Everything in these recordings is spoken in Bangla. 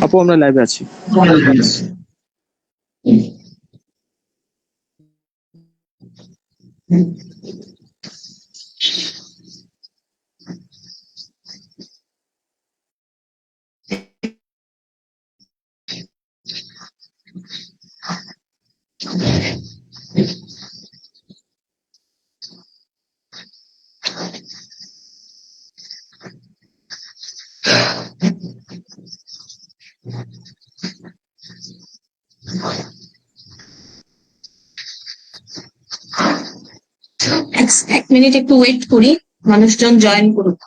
আপু আমরা লাইভে আছি। এক মিনিট একটু ওয়েট করি, মানুষজন জয়েন করুক।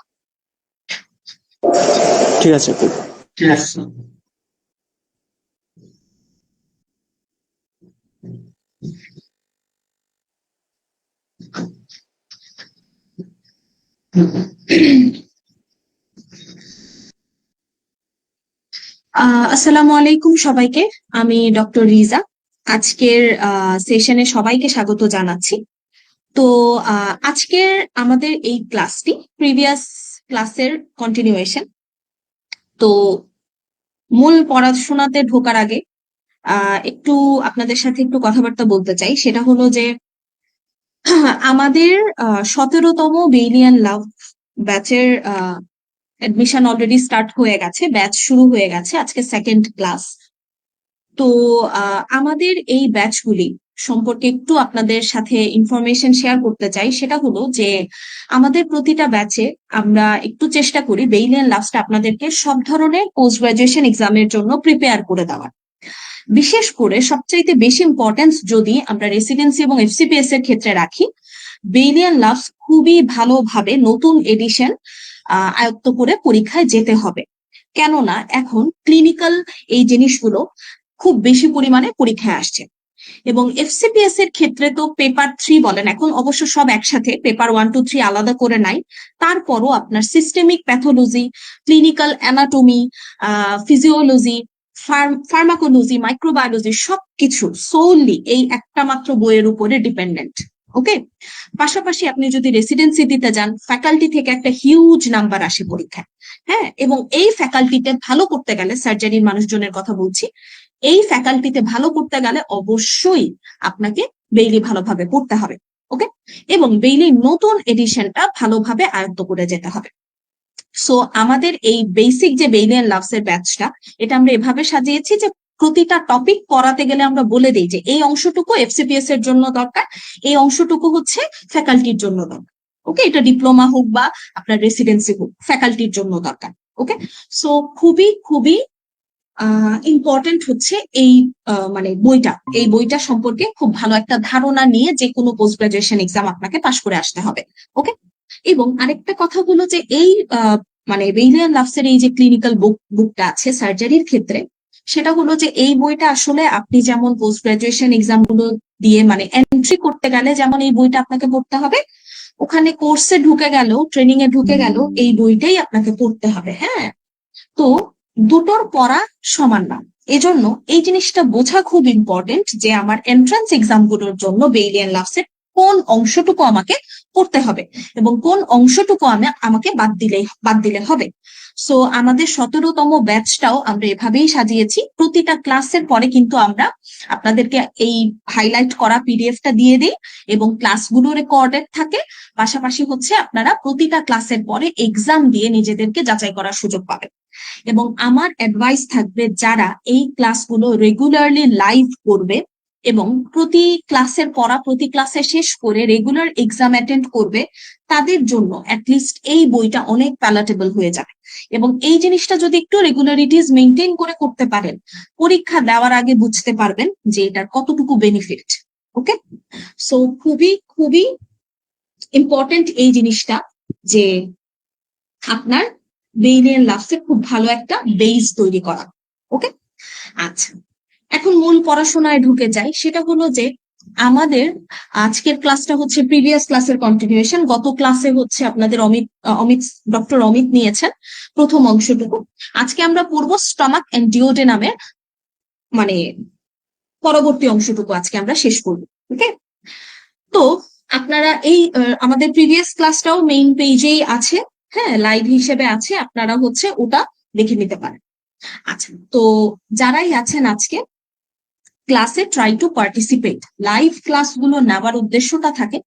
ঠিক আছে আপু। আসসালামু আলাইকুম সবাইকে, আমি ডক্টর রিজা। আজকের সেশনে সবাইকে স্বাগত জানাচ্ছি। তো আজকের আমাদের এই ক্লাসটি প্রিভিয়াস ক্লাসের কন্টিনিউয়েশন। তো মূল পড়াশোনাতে ঢোকার আগে একটু আপনাদের সাথে একটু কথাবার্তা বলতে চাই। সেটা হলো যে আমাদের 17তম বেইলিয়ান লাভ ব্যাচের অ্যাডমিশন অলরেডি স্টার্ট হয়ে গেছে, ব্যাচ শুরু হয়ে গেছে, আজকে সেকেন্ড ক্লাস। তো আমাদের এই ব্যাচগুলি সম্পর্কে একটু আপনাদের সাথে ইনফরমেশন শেয়ার করতে চাই। সেটা হলো যে আমাদের প্রতিটা ব্যাচে আমরা একটু চেষ্টা করি বেইলিয়ান লাভসটা আপনাদেরকে সব ধরনের পোস্ট গ্রাজুয়েশন এক্সামের জন্য প্রিপেয়ার করে দেওয়ার। বিশেষ করে সবচাইতে বেশি ইম্পর্টেন্স যদি আমরা রেসিডেন্সি এবং এফসিপিএস এর ক্ষেত্রে রাখি, বেইলিয়ান লাভস খুবই ভালোভাবে নতুন এডিশন আয়ত্ত করে পরীক্ষায় যেতে হবে। কেননা এখন ক্লিনিক্যাল এই জিনিসগুলো খুব বেশি পরিমাণে পরীক্ষায় আসছে। এবং এফসিপিএস এর ক্ষেত্রে তো পেপার 3 বলেন, এখন অবশ্য সব একসাথে, পেপার 1, 2, 3 আলাদা করে নাই। তারপরও আপনার systemic pathology, clinical anatomy, physiology, pharmacology, microbiology সবকিছু সোললি এই একটা মাত্র বইয়ের উপরে ডিপেন্ডেন্ট। ওকে, পাশাপাশি আপনি যদি রেসিডেন্সি দিতে যান, ফ্যাকাল্টি থেকে একটা হিউজ নাম্বার আসে পরীক্ষায়। হ্যাঁ, এবং এই ফ্যাকাল্টিতে ভালো করতে গেলে, সার্জারির মানুষজনের কথা বলছি, এই ফ্যাকাল্টিতে ভালো করতে গেলে অবশ্যই আপনাকে বেইলি ভালোভাবে পড়তে হবে। ওকে, এবং বেইলি নতুন এডিশনটা ভালোভাবে আয়ত্ত করে যেতে হবে। সো আমাদের এই বেসিক যে বেইলিয়ান লাভস এর ব্যাচটা, এটা আমরা এভাবে সাজিয়েছি যে প্রতিটা টপিক পড়াতে গেলে আমরা বলে দিই যে এই অংশটুকু এফসিপিএস এর জন্য দরকার, এই অংশটুকু হচ্ছে ফ্যাকাল্টির জন্য দরকার। ওকে, এটা ডিপ্লোমা হোক বা আপনার রেসিডেন্সি হোক, ফ্যাকাল্টির জন্য দরকার। ওকে, সো খুবই খুবই ইম্পর্টেন্ট হচ্ছে এই মানে এই বইটা সম্পর্কে খুব ভালো একটা ধারণা নিয়ে যে কোনো পোস্ট গ্রাজুয়েশন এক্সাম আপনাকে পাশ করে আসতে হবে। ওকে, এবং আরেকটা কথা হলো যে এই মানে বেইলিয়ান লাভসের এই যে ক্লিনিক্যাল বুকটা আছে সার্জারির ক্ষেত্রে, সেটা হলো যে এই বইটা আসলে আপনি যেমন পোস্ট গ্রাজুয়েশন এক্সাম গুলো দিয়ে মানে এন্ট্রি করতে গেলে যেমন এই বইটা আপনাকে পড়তে হবে, ওখানে কোর্সে ঢুকে গেল, ট্রেনিং এ ঢুকে গেল, এই বইটাই আপনাকে পড়তে হবে। হ্যাঁ, তো দুটোর পড়া সমান না। এজন্য এই জিনিসটা বোঝা খুব ইম্পর্টেন্ট যে আমার এন্ট্রান্স এক্সাম গুলোর জন্য বেইলিয়ান লাভসের কোন অংশটুকু আমাকে পড়তে হবে এবং কোন অংশটুকু আমাকে বাদ দিলে হবে। সো আমাদের 17তম ব্যাচটাও আমরা এভাবেই সাজিয়েছি। প্রতিটা ক্লাসের পরে কিন্তু আমরা আপনাদেরকে এই হাইলাইট করা পিডিএফটা দিয়ে দিই এবং ক্লাসগুলো রেকর্ডেড থাকে। পাশাপাশি হচ্ছে আপনারা প্রতিটা ক্লাসের পরে এক্সাম দিয়ে নিজেদেরকে যাচাই করার সুযোগ পাবেন। এবং আমার অ্যাডভাইস থাকবে যারা এই ক্লাসগুলো রেগুলারলি লাইভ করবে এবং প্রতি ক্লাসের পড়া প্রতি ক্লাসে শেষ করে রেগুলার এক্সাম অ্যাটেন্ড করবে, তাদের জন্য অ্যাটলিস্ট এই বইটা অনেক প্যালাটেবল হয়ে যাবে। এবং এই জিনিসটা যদি একটু রেগুলারিটিস মেনটেন করে করতে পারেন, পরীক্ষা দেওয়ার আগে বুঝতে পারবেন যে এটার কতটুকু বেনিফিট। ওকে, সো খুবই খুবই ইম্পর্টেন্ট এই জিনিসটা যে আপনার বেইলিয়ান লাভসের খুব ভালো একটা বেস তৈরি করা। ওকে, আচ্ছা, এখন মূল পড়াশোনায় ঢুকে যাই। সেটা হলো যে আমাদের আজকের ক্লাসটা হচ্ছে প্রিভিয়াস ক্লাসের কন্টিনিউয়েশন। গত ক্লাসে হচ্ছে আপনাদের ডক্টর অমিত নিয়েছেন প্রথম অংশটুকু। আজকে আমরা পড়বো স্টমাক এন্ড ডিওডেনামের মানে পরবর্তী অংশটুকু আজকে আমরা শেষ করব। ওকে, তো আপনারা এই আমাদের প্রিভিয়াস ক্লাসটাও মেইন পেজেই আছে, হ্যাঁ লাইভ হিসেবে আছে, আপনারা হচ্ছে ওটা দেখে নিতে পারেন। আচ্ছা, তো যারাই আছেন আজকে ক্লাসে, ট্রাই টু পার্টিসিপেট। লাইভ ক্লাসগুলো নেওয়ার উদ্দেশ্যটা থাকে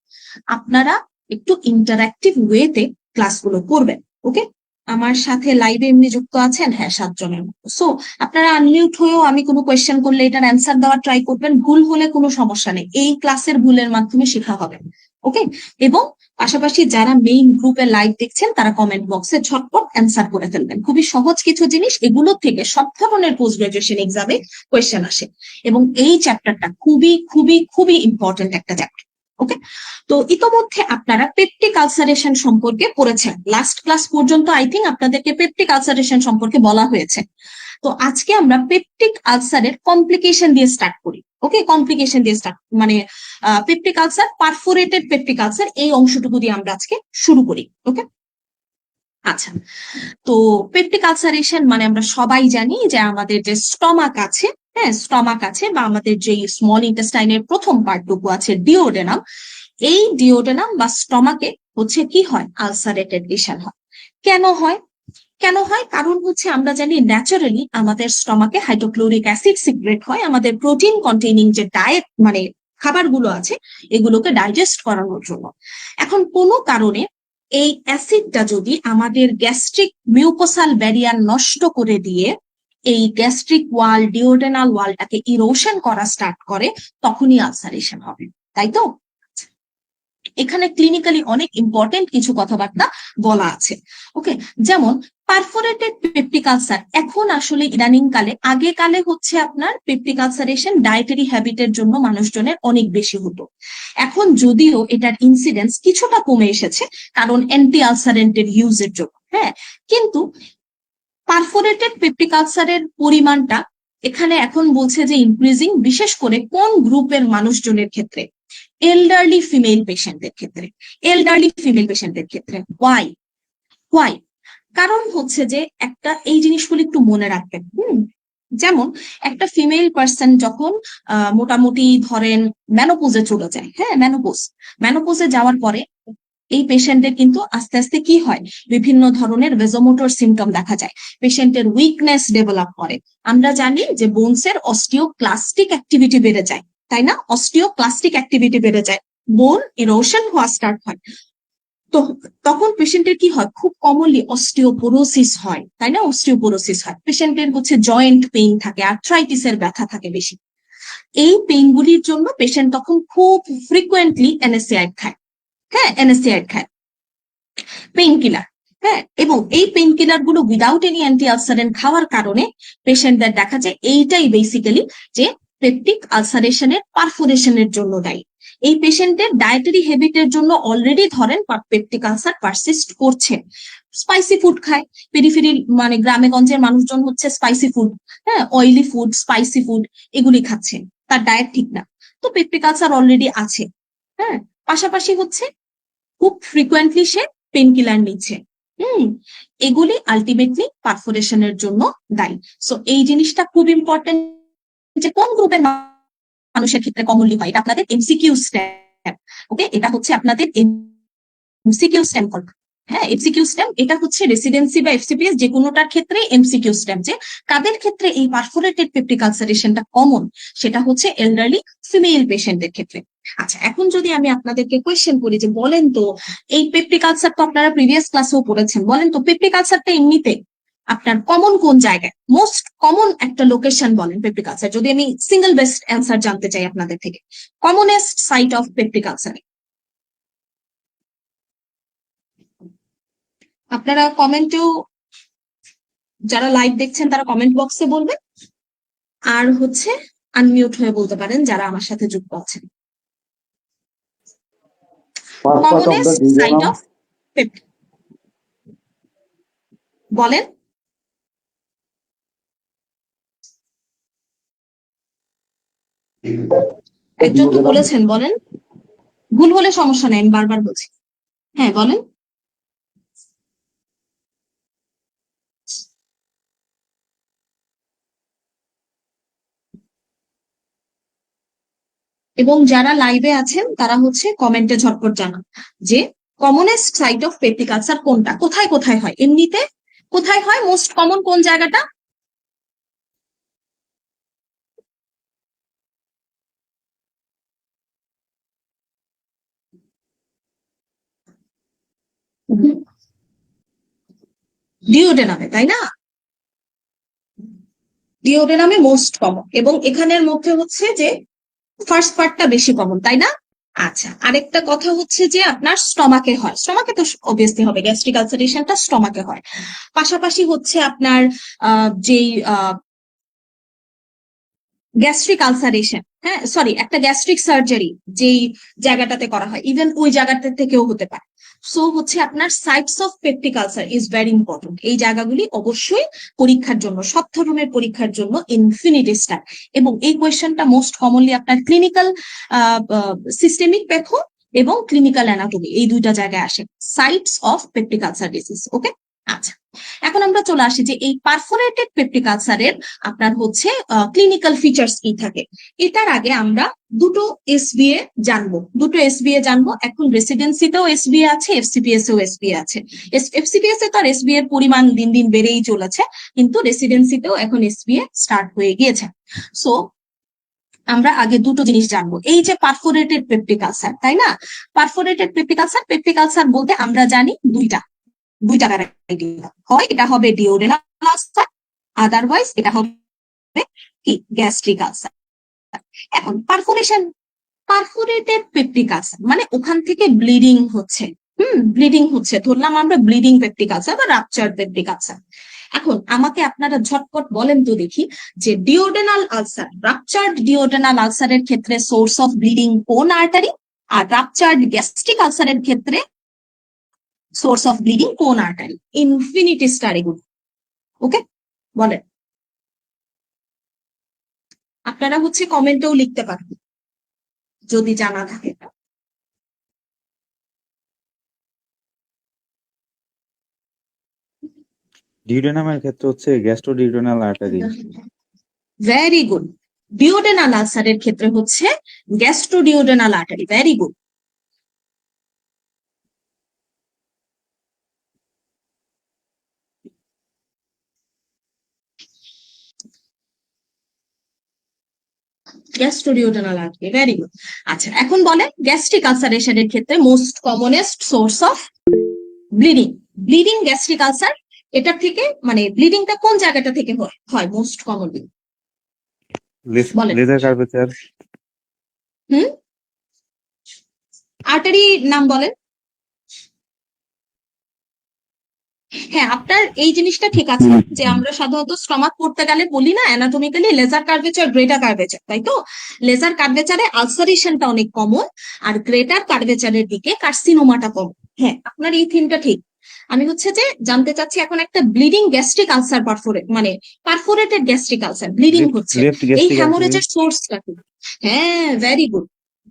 আপনারা একটু ইন্টারঅ্যাক্টিভ ওয়েতে ক্লাসগুলো করবেন। ওকে, আমার সাথে লাইভে এমনি যুক্ত আছেন, হ্যাঁ 7 জনের মতো। সো আপনারা আনমিউট হয়েও আমি কোনো কোয়েশ্চেন করলে এটার অ্যান্সার দেওয়ার ট্রাই করবেন, ভুল হলে কোনো সমস্যা নেই, এই ক্লাসের ভুলের মাধ্যমে শেখা হবে। ওকে, এবং পাশাপাশি যারা মেইন গ্রুপে লাইভ দেখছেন তারা কমেন্ট বক্সে ঝটপট অ্যান্সার করে ফেলবেন। খুবই সহজ কিছু জিনিস, এগুলো থেকে সব ধরনের পোস্ট গ্রাজুয়েশন এক্সামে কোয়েশ্চেন আসে, এবং এই চ্যাপ্টারটা খুবই খুবই খুবই ইম্পর্টেন্ট একটা চ্যাপ্টার। ওকে, তো ইতোমধ্যে আপনারা পেপটিক আলসারেশন সম্পর্কে পড়েছেন, লাস্ট ক্লাস পর্যন্ত আই থিঙ্ক আপনাদেরকে পেপটিক আলসারেশন সম্পর্কে বলা হয়েছে। তো আজকে আমরা পেপটিক আলসারের কমপ্লিকেশন দিয়ে স্টার্ট করি। ওকে, কমপ্লিকেশন দিয়ে স্টার্ট মানে peptic ulcer, perforated peptic ulcer, এই অংশটুকু দিয়ে আমরা আজকে শুরু করি। ওকে, আচ্ছা, তো পেপটিক আলসারেশন মানে আমরা সবাই জানি যে আমাদের যে স্টমাক আছে, হ্যাঁ স্টমাক আছে, বা আমাদের যে স্মল ইন্টেস্টাইনের প্রথম পার্টটুকু আছে ডিওডেনাম, এই ডিওডেনাম বা স্টমাকে হচ্ছে কি হয়, আলসারেটেড লিশন হয়। কেন হয়? কেন হয়? কারণ হচ্ছে আমরা জানি ন্যাচারালি আমাদের স্টমাকে হাইড্রোক্লোরিক অ্যাসিড সিক্রেট হয় আমাদের প্রোটিন কন্টেইনিং যে ডায়েট মানে খাবারগুলো আছে এগুলোকে ডাইজেস্ট করানোর জন্য। এখন কোনো কারণে এই অ্যাসিডটা যদি আমাদের গ্যাস্ট্রিক মিউকোসাল ব্যারিয়ার নষ্ট করে দিয়ে এই গ্যাস্ট্রিক ওয়াল, ডিওডেনাল ওয়ালটাকে ইরোশন করা স্টার্ট করে, তখনই আলসারেশন হবে, তাই তো? এখানে ক্লিনিক্যালি অনেক ইম্পর্টেন্ট কিছু কথাবার্তা বলা আছে। ওকে, যেমন পারফোরেটেড পেপটিক আলসার, এখন আসলে ইদানিং কালে, আগে কালে হচ্ছে আপনার পেপটিক আলসারেশন ডায়েটারি হ্যাবিটের জন্য মানুষজনের অনেক বেশি হতো। এখন যদিও এটার ইনসিডেন্স কিছুটা কমে এসেছে কারণ অ্যান্টি আলসারেন্টের ইউজের জন্য, হ্যাঁ, কিন্তু পারফোরেটেড পেপটিক আলসারের পরিমাণটা এখানে এখন বলছে যে ইনক্রিজিং, বিশেষ করে কোন গ্রুপের মানুষজনের ক্ষেত্রে, এল্ডারলি ফিমেল পেশেন্টদের ক্ষেত্রে। এল্ডারলি ফিমেল পেশেন্টদের ক্ষেত্রে ওয়াই? ওয়াই? কারণ হচ্ছে যে একটা এই জিনিসগুলো একটু মনে রাখবেন। যেমন একটা ফিমেল পার্সন যখন মোটামুটি ধরেন ম্যানোপোজে চলে যায়, হ্যাঁ ম্যানোপোজে যাওয়ার পরে এই পেশেন্টের কিন্তু আস্তে আস্তে কি হয়, বিভিন্ন ধরনের ভেজোমোটর সিমটম দেখা যায়, পেশেন্টের উইকনেস ডেভেলপ করে। আমরা জানি যে বোনসের অস্টিওক্লাস্টিক অ্যাক্টিভিটি বেড়ে যায়, তাই না? অস্টিওক্লাস্টিক অ্যাক্টিভিটি বেড়ে যায়, বোন ইরোশন হওয়া স্টার্ট হয়। তো তখন পেশেন্টের কি হয়, খুব কমনলি অস্টিওপোরোসিস হয়, তাই না? অস্টিওপোরোসিস হয়, পেশেন্টের হচ্ছে জয়েন্ট পেইন থাকে, আর্থ্রাইটিসের ব্যথা থাকে বেশি। এই পেইনগুলির জন্য পেশেন্ট তখন খুব ফ্রিকুয়েন্টলি এনএসএআইড খায়, হ্যাঁ এনএসএআইড খায়, পেইন কিলার। হ্যাঁ, এবং এই পেইন কিলার গুলো উইদাউট এনি অ্যান্টি আলসারেন্ট খাওয়ার কারণে পেশেন্টদের দেখা যায় এইটাই বেসিক্যালি যে পেপটিক আলসারেশনের পারফোরেশনের জন্য দায়ী। এই পেশেন্টের ডায়েটারি হ্যাবিটের জন্য অলরেডি ধরেন পেপটিক আলসার পারসিস্ট করছে, স্পাইসি ফুড খায়, পেরিফেরি মানে গ্রামে গঞ্জের মানুষজন হচ্ছে স্পাইসি ফুড, হ্যাঁ অয়েলি ফুড, স্পাইসি ফুড এগুলি খাচ্ছে, তার ডায়েট ঠিক না, তো পেপটিক আলসার অলরেডি আছে। হ্যাঁ, পাশাপাশি হচ্ছে খুব ফ্রিকোয়েন্টলি সে পেন কিলার নিচ্ছে। হুম, এগুলি আলটিমেটলি পারফোরেশনের জন্য দায়ী। সো এই জিনিসটা খুব ইম্পর্টেন্ট যে কোন গ্রুপের মানুষের ক্ষেত্রে কমনলি হয়, এটা আপনাদের এমসিকিউ স্ট্যাম্প। ওকে, এটা হচ্ছে আপনাদের এমসিকিউ স্ট্যাম্প। হ্যাঁ, এমসিকিউ স্ট্যাম্প এটা হচ্ছে রেসিডেন্সি বা এফসিপিএস যে কোনোটার ক্ষেত্রে এমসিকিউ স্ট্যাম্প, যে কাদের ক্ষেত্রে এই পারফোরেটেড পেপটিক আলসারেশনটা কমন, সেটা হচ্ছে এল্ডারলি ফিমেল পেশেন্টদের ক্ষেত্রে। আচ্ছা, এখন যদি আমি আপনাদেরকে কোয়েশ্চেন করি যে বলেন তো এই পেপটিক আলসার তো আপনারা প্রিভিয়াস ক্লাসেও পড়েছেন, বলেন তো পেপটিক আলসারটা এমনিতে আপনার কমন কোন জায়গায়, মোস্ট কমন একটা লোকেশন বলেন পেপটিক আলসার, যদি আমি সিঙ্গেল বেস্ট অ্যান্সার জানতে চাই আপনাদের থেকে, commonest site of peptic ulcer. আপনারা কমেন্টেও, যারা লাইভ দেখছেন তারা কমেন্ট বক্সে বলবেন, আর হচ্ছে আনমিউট হয়ে বলতে পারেন যারা আমার সাথে যুক্ত আছেন। First part of the commonest site duodenum, of peptic বলেন। একজন তো duodenum, বলেছেন, বলেন, ভুল হলে সমস্যা নেই, আমি বারবার বলছি। হ্যাঁ বলেন। এবং যারা লাইভে আছেন তারা হচ্ছে কমেন্টে ঝটপট জানান যে commonest site of peptic ulcer কোনটা, কোথায় কোথায় হয়, এমনিতে কোথায় হয়, মোস্ট কমন কোন জায়গাটা? ডিওডেনামে, তাই না? ডিওডেনামে মোস্ট কমন, এবং এখানের মধ্যে হচ্ছে যে ফার্স্ট পার্টটা বেশি কমন, তাই না? আচ্ছা, আরেকটা কথা হচ্ছে যে আপনার স্টমাকে হয়, স্টমাকে তো অবভিয়াসলি হবে, গ্যাস্ট্রিক আলসারেশনটা স্টমাকে হয়। পাশাপাশি হচ্ছে আপনার যেই গ্যাস্ট্রিক আলসারেশন, হ্যাঁ সরি, একটা গ্যাস্ট্রিক সার্জারি যেই জায়গাটাতে করা হয়, ইভেন ওই জায়গাটা থেকেও হতে পারে। সো হচ্ছে আপনার sites of peptic ulcer is very important. এই জায়গাগুলি অবশ্যই পরীক্ষার জন্য, সব ধরনের পরীক্ষার জন্য ইনফিনিটি স্টার। এবং এই কোয়েশ্চেনটা মোস্ট কমনলি আপনার ক্লিনিক্যাল সিস্টেমিক প্যাথো এবং ক্লিনিক্যাল অ্যানাটমি, এই দুইটা জায়গায় আসে, sites of peptic ulcer disease. Okay, আচ্ছা, এখন আমরা চলে আসি যে এই পারফোরেটেড পেপটিক আলসারের আপনার হচ্ছে ক্লিনিক্যাল ফিচার্স কি থাকে। এটার আগে আমরা দুটো এসবিএ জানবো, এখন রেসিডেন্সিতেও এসবিএ আছে, এফসিপিএস এও এসবিএ আছে। এফসিপিএস এ তো আর এসবিএ এর পরিমাণ দিন দিন বেড়েই চলেছে, কিন্তু রেসিডেন্সিতেও এখন এসবিএ স্টার্ট হয়ে গিয়েছে। সো আমরা আগে দুটো জিনিস জানবো, এই যে পারফোরেটেড পেপটিক আলসার, তাই না? পারফোরেটেড পেপটিক আলসার বলতে আমরা জানি দুইটা ভ্যারাইটি, হয় এটা হবে ডিওডেনাল আলসার, আদারওয়াইজ এটা হবে কি গ্যাস্ট্রিক আলসার। এখন পারফোরেটেড পেপটিক আলসার মানে ওখান থেকে ব্লিডিং হচ্ছে, ব্লিডিং হচ্ছে, ধরলাম আমরা ব্লিডিং পেপটিক আলসার বা রাপচার পেপটিক আলসার। এখন আমাকে আপনারা ঝটপট বলেন তো দেখি, যে ডিওডেনাল আলসার, রাপচার্ড ডিওডেনাল আলসারের ক্ষেত্রে সোর্স অফ ব্লিডিং কোন আর্টারি, আর রাপচার্ড গ্যাস্ট্রিক আলসারের ক্ষেত্রে সোর্স অফ ব্লিডিং কোন আর্টারি? ইনফিনিটি স্টার এগুলো। ওকে, বলেন। আপনারা হচ্ছে কমেন্টেও লিখতে পারেন যদি জানা থাকে। ডিউডেনামের ক্ষেত্রে হচ্ছে gastroduodenal artery. Very good. Duodenal আলসারের ক্ষেত্রে হচ্ছে gastroduodenal artery. Very good. Gastroduodenal artery, very good. আচ্ছা, এখন বলেন গ্যাস্ট্রিক আলসারেশনের ক্ষেত্রে most commonest source of bleeding, gastric ulcer, এটা থেকে মানে ব্লিডিংটা কোন জায়গাটা থেকে হয় মোস্ট কমনলি? বলেন। Lesser curvature. আর্টারি নাম বলেন। হ্যাঁ, আপনার এই জিনিসটা ঠিক আছে যে আমরা সাধারণত স্টমাক পড়তে গেলে বলি না anatomically lesser curvature, greater curvature, তাই তো? লেজার কার্ভেচারে আলসারেশনটা অনেক কমন, আর গ্রেটার কার্ভেচারের দিকে কার্সিনোমাটা কম। হ্যাঁ, আপনার এই থিমটা ঠিক। আমি হচ্ছে যে জানতে চাচ্ছি এখন একটা ব্লিডিং গ্যাস্ট্রিক আলসার, মানে পারফোরেটেড গ্যাস্ট্রিক আলসার ব্লিডিং হচ্ছে, এই হ্যামোরেজের সোর্সটা কি? হ্যাঁ, ভেরি গুড,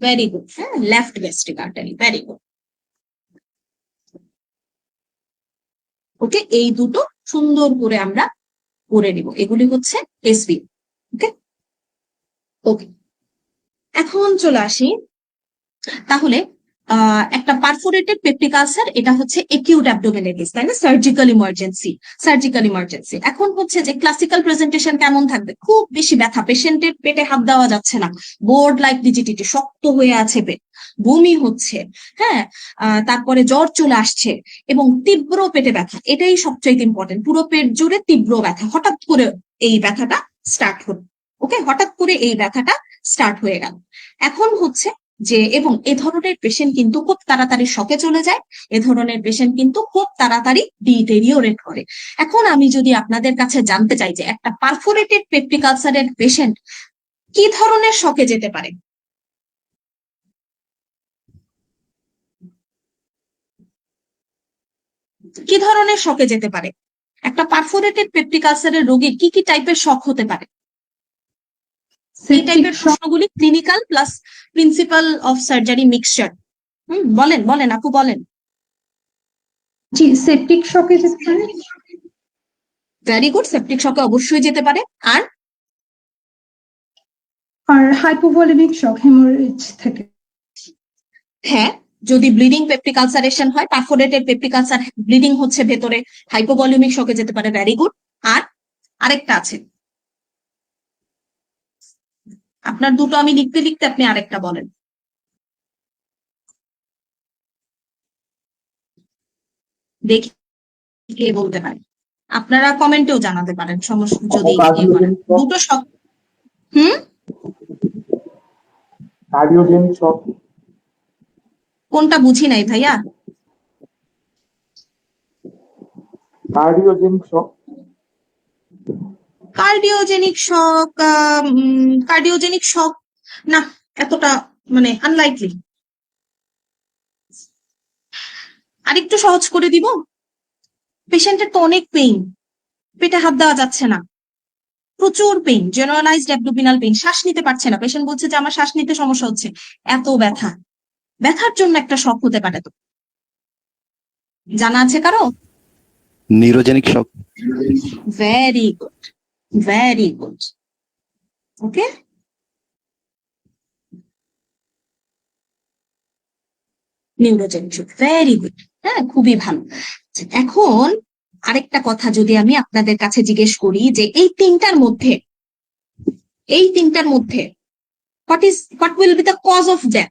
ভেরি গুড। হ্যাঁ, left gastric artery, very good. Okay, এই দুটো সুন্দর করে আমরা করে নিব, এগুলি হচ্ছে এসবি। ওকে, ওকে, এখন চলে আসি তাহলে একটা পারফোরেটেড পেপটিক আলসার, এটা হচ্ছে একিউট অ্যাবডোমিনাইটিস, তাই না? Surgical emergency. এখন হচ্ছে যে ক্লাসিক্যাল প্রেজেন্টেশন কেমন থাকবে? খুব বেশি ব্যথা, পেশেন্টের পেটে হাত দেওয়া যাচ্ছে না, বোর্ড লাইক ডিজিটিটি, শক্ত হয়ে আছে পেট, বমি হচ্ছে, হ্যাঁ, তারপরে জ্বর চলে আসছে, এবং তীব্র পেটে ব্যথা, এটাই সবচেয়ে ইম্পর্টেন্ট। পুরো পেট জুড়ে তীব্র ব্যথা, হঠাৎ করে এই ব্যথাটা স্টার্ট হলো। ওকে, হঠাৎ করে এই ব্যথাটা স্টার্ট হয়ে গেল। এখন হচ্ছে যে, এবং এ ধরনের পেশেন্ট কিন্তু খুব তাড়াতাড়ি শকে চলে যায়, এ ধরনের পেশেন্ট কিন্তু খুব তাড়াতাড়ি ডিটেরিওরেট করে। এখন আমি যদি আপনাদের কাছে জানতে চাই যে একটা পারফোরেটেড পেপটিক আলসারের পেশেন্ট কি ধরনের শকে যেতে পারে, কি ধরনের শকে যেতে পারে? একটা পারফোরেটেড পেপটিক আলসারের রোগীর কি কি টাইপের শক হতে পারে? এই টাইপের প্রশ্নগুলি clinical plus principal of surgery mixture. বলেন বলেন আপু, বলেন। জি, সেপটিক শকে যেতে পারে। ভেরি গুড, সেপটিক শকে অবশ্যই যেতে পারে। আর আর হাইপোভলিমিক শক হেমোরেজ থেকে। হ্যাঁ, যদি ব্লিডিং পেপটিক আলসারেশন হয়, পারফোরেটেড পেপটিক আলসার, ব্লিডিং হচ্ছে ভেতরে, হাইপোভলিউমিক শকে যেতে পারে, ভেরি গুড। আর আরেকটা আছে, আপনার দুটো আমি লিখতে লিখতে আপনি আরেকটা বলেন। দেখি কে বলতে পারে, আপনারা কমেন্টেও জানাতে পারেন সমস্যা যদি দুটো শক। Cardiogenic shock. কোনটা বুঝি নাই ভাইয়া? Cardiogenic shock. Cardiogenic shock, cardiogenic shock না, এতটা মানে আনলাইকলি। আরেকটু সহজ করে দিব, পেশেন্টের তো অনেক পেইন, পেটে হাত দেওয়া যাচ্ছে না, প্রচুর পেইন, জেনারেলাইজড অ্যাবডোমিনাল পেইন, শ্বাস নিতে পারছে না, পেশেন্ট বলছে যে আমার শ্বাস নিতে সমস্যা হচ্ছে, এত ব্যথা, ব্যথার জন্য একটা শক হতে পারে। তো জানা আছে কারো? Neurogenic shock. Very good, very good. Okay, neurogenic shock, very good. হ্যাঁ, খুবই ভালো। এখন আরেকটা কথা যদি আমি আপনাদের কাছে জিজ্ঞেস করি যে এই তিনটার মধ্যে what will be the cause of death?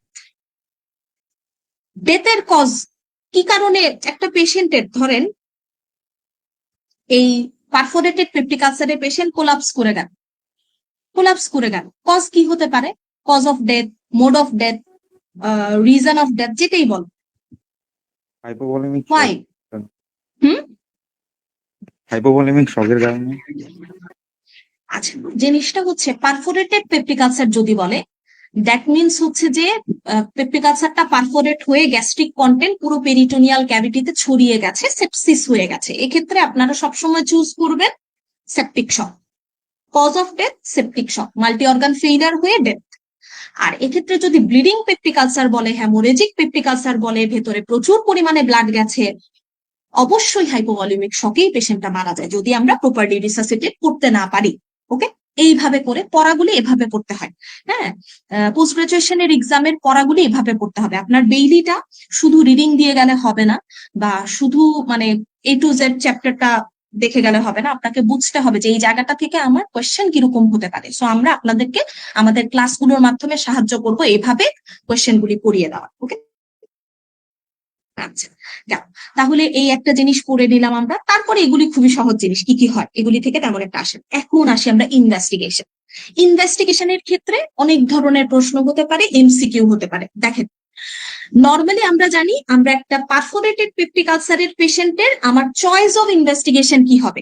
ডেথের কজ কি কারণে একটা পেশেন্টের, ধরেন এই পারফোরেটেড পেপটিক আলসারের পেশেন্ট কোলাপস করে গেল, কজ কি হতে পারে? Cause of death, mode of death, reason of death, যেটাই বল, হাইপোভলিমিক ওয়াই? হাইপোভলিমিক শকের কারণে। আচ্ছা, জিনিসটা হচ্ছে পারফোরেটেড পেপটিক আলসার যদি বলে, দ্যাট মিনস হচ্ছে যে পেপটিক আলসারটা পারফোরেট হয়ে গ্যাস্ট্রিক কন্টেন্ট পুরো পেরিটোনিয়াল ক্যাভিটিতে ছড়িয়ে গেছে, সেপসিস হয়ে গেছে। এক্ষেত্রে আপনারা সবসময় চুজ করবেন septic shock. Cause of death septic shock, multi organ failure হয়ে ডেথ। আর এক্ষেত্রে যদি ব্লিডিং পেপটিক আলসার বলে, হ্যামোরেজিক পেপটিক আলসার বলে, ভেতরে প্রচুর পরিমাণে ব্লাড গেছে, অবশ্যই হাইপোভলিউমিক শকেই পেশেন্টটা মারা যায়, যদি আমরা প্রপারলি রিসাসিটেট করতে না পারি। ওকে, এইভাবে করে পড়াগুলি এভাবে পড়তে হয়। হ্যাঁ, পোস্ট গ্রাজুয়েশনের এক্সামের পড়াগুলি এভাবে পড়তে হবে। আপনার ডেইলিটা শুধু রিডিং দিয়ে গেলে হবে না, বা শুধু মানে A to Z চ্যাপ্টারটা দেখে গেলে হবে না, আপনাকে বুঝতে হবে যে এই জায়গাটা থেকে আমার কোয়েশ্চেন কিরকম হতে পারে। সো আমরা আপনাদেরকে আমাদের ক্লাসগুলোর মাধ্যমে সাহায্য করব এইভাবে কোয়েশ্চেন গুলি পড়িয়ে দেওয়া। ওকে, আচ্ছা, তাহলে এই একটা জিনিস পড়ে নিলাম আমরা। তারপরে এগুলি খুবই সহজ জিনিস, কি কি হয় এগুলি থেকে তেমন একটা আসে। এখন আসি আমরা ইনভেস্টিগেশন। ইনভেস্টিগেশনের ক্ষেত্রে অনেক ধরনের প্রশ্ন হতে পারে, এমসিকিউ হতে পারে। দেখেন, নর্মালি আমরা জানি, আমরা একটা পারফোরেটেড পেপটিক আলসারের পেশেন্টের আমার চয়েস অফ ইনভেস্টিগেশন কি হবে।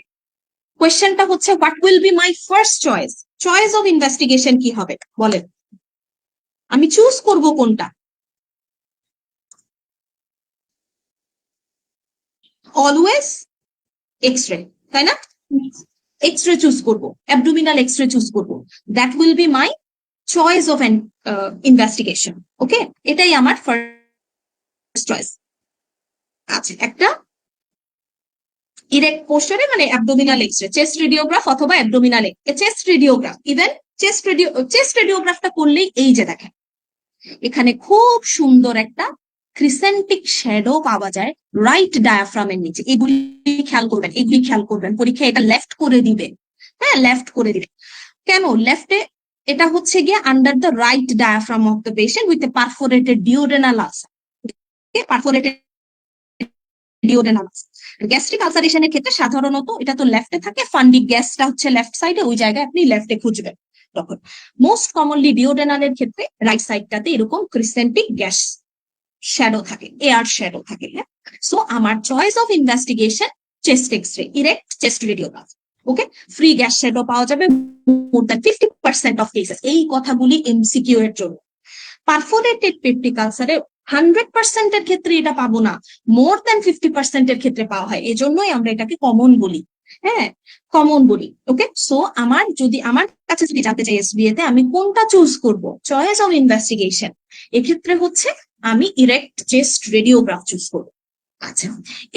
কোয়েশ্চেনটা হচ্ছে what will be my first choice, choice of investigation কি হবে বলেন, আমি চুজ করব কোনটা? অলওয়েজ এক্সরে, তাই না? এক্সরে চুজ করবো, অ্যাবডোমিনাল এক্সরে চুজ করবো, that will be my choice of an investigation. Okay, এটাই আমার ফার্স্ট চয়েস। আচ্ছা, একটা ইরেক্ট পোস্টারে মানে অ্যাবডোমিনাল এক্সরে, চেস্ট রেডিওগ্রাফ অথবা abdominal chest radiograph, even chest রেডিওগ্রাফটা করলেই এই যে দেখেন এখানে খুব সুন্দর একটা ক্রিসেন্টিক শ্যাডো পাওয়া যায় রাইট ডায়াফ্রামের নিচে। এগুলি খেয়াল করবেন, পরীক্ষা এটা লেফট করে দিবে। হ্যাঁ, লেফট করে দিবে। কেন লেফটে? এটা হচ্ছে গিয়ে under the right diaphragm of the patient with a perforated duodenal ulcer. Perforated duodenal ulcer, gastric আলসারেশনের ক্ষেত্রে সাধারণত এটা তো লেফটে থাকে, ফান্ডিক গ্যাসটা হচ্ছে লেফট সাইডে, ওই জায়গায় আপনি লেফটে খুঁজবেন। তখন মোস্ট কমনলি ডিওডেনালের ক্ষেত্রে রাইট সাইডটাতে এরকম ক্রিসেন্টিক গ্যাস শ্যাডো থাকে, এয়ার শ্যাডো থাকে। হ্যাঁ, সো আমার choice of investigation chest X ray, erect chest radiography. Okay, free gas shadow পাওয়া যাবে মোর দ্যান 50% অফ কেসেস। এই কথাগুলি এমসিকিউ এর জন্য। পারফোরেটেড পেপটিক আলসারে 100% এর ক্ষেত্রে এটা পাবো না, মোর দ্যান 50% এর ক্ষেত্রে পাওয়া হয়, এজন্যই আমরা এটাকে কমন বলি। হ্যাঁ, কমন বলি। ওকে, সো আমার কাছে যদি জানতে চাই এসবিএ তে আমি কোনটা চুজ করব, চয়েস অফ ইনভেস্টিগেশন, এক্ষেত্রে হচ্ছে আমি ইরেক্ট চেস্ট রেডিওগ্রাফ চুজ করব। আচ্ছা,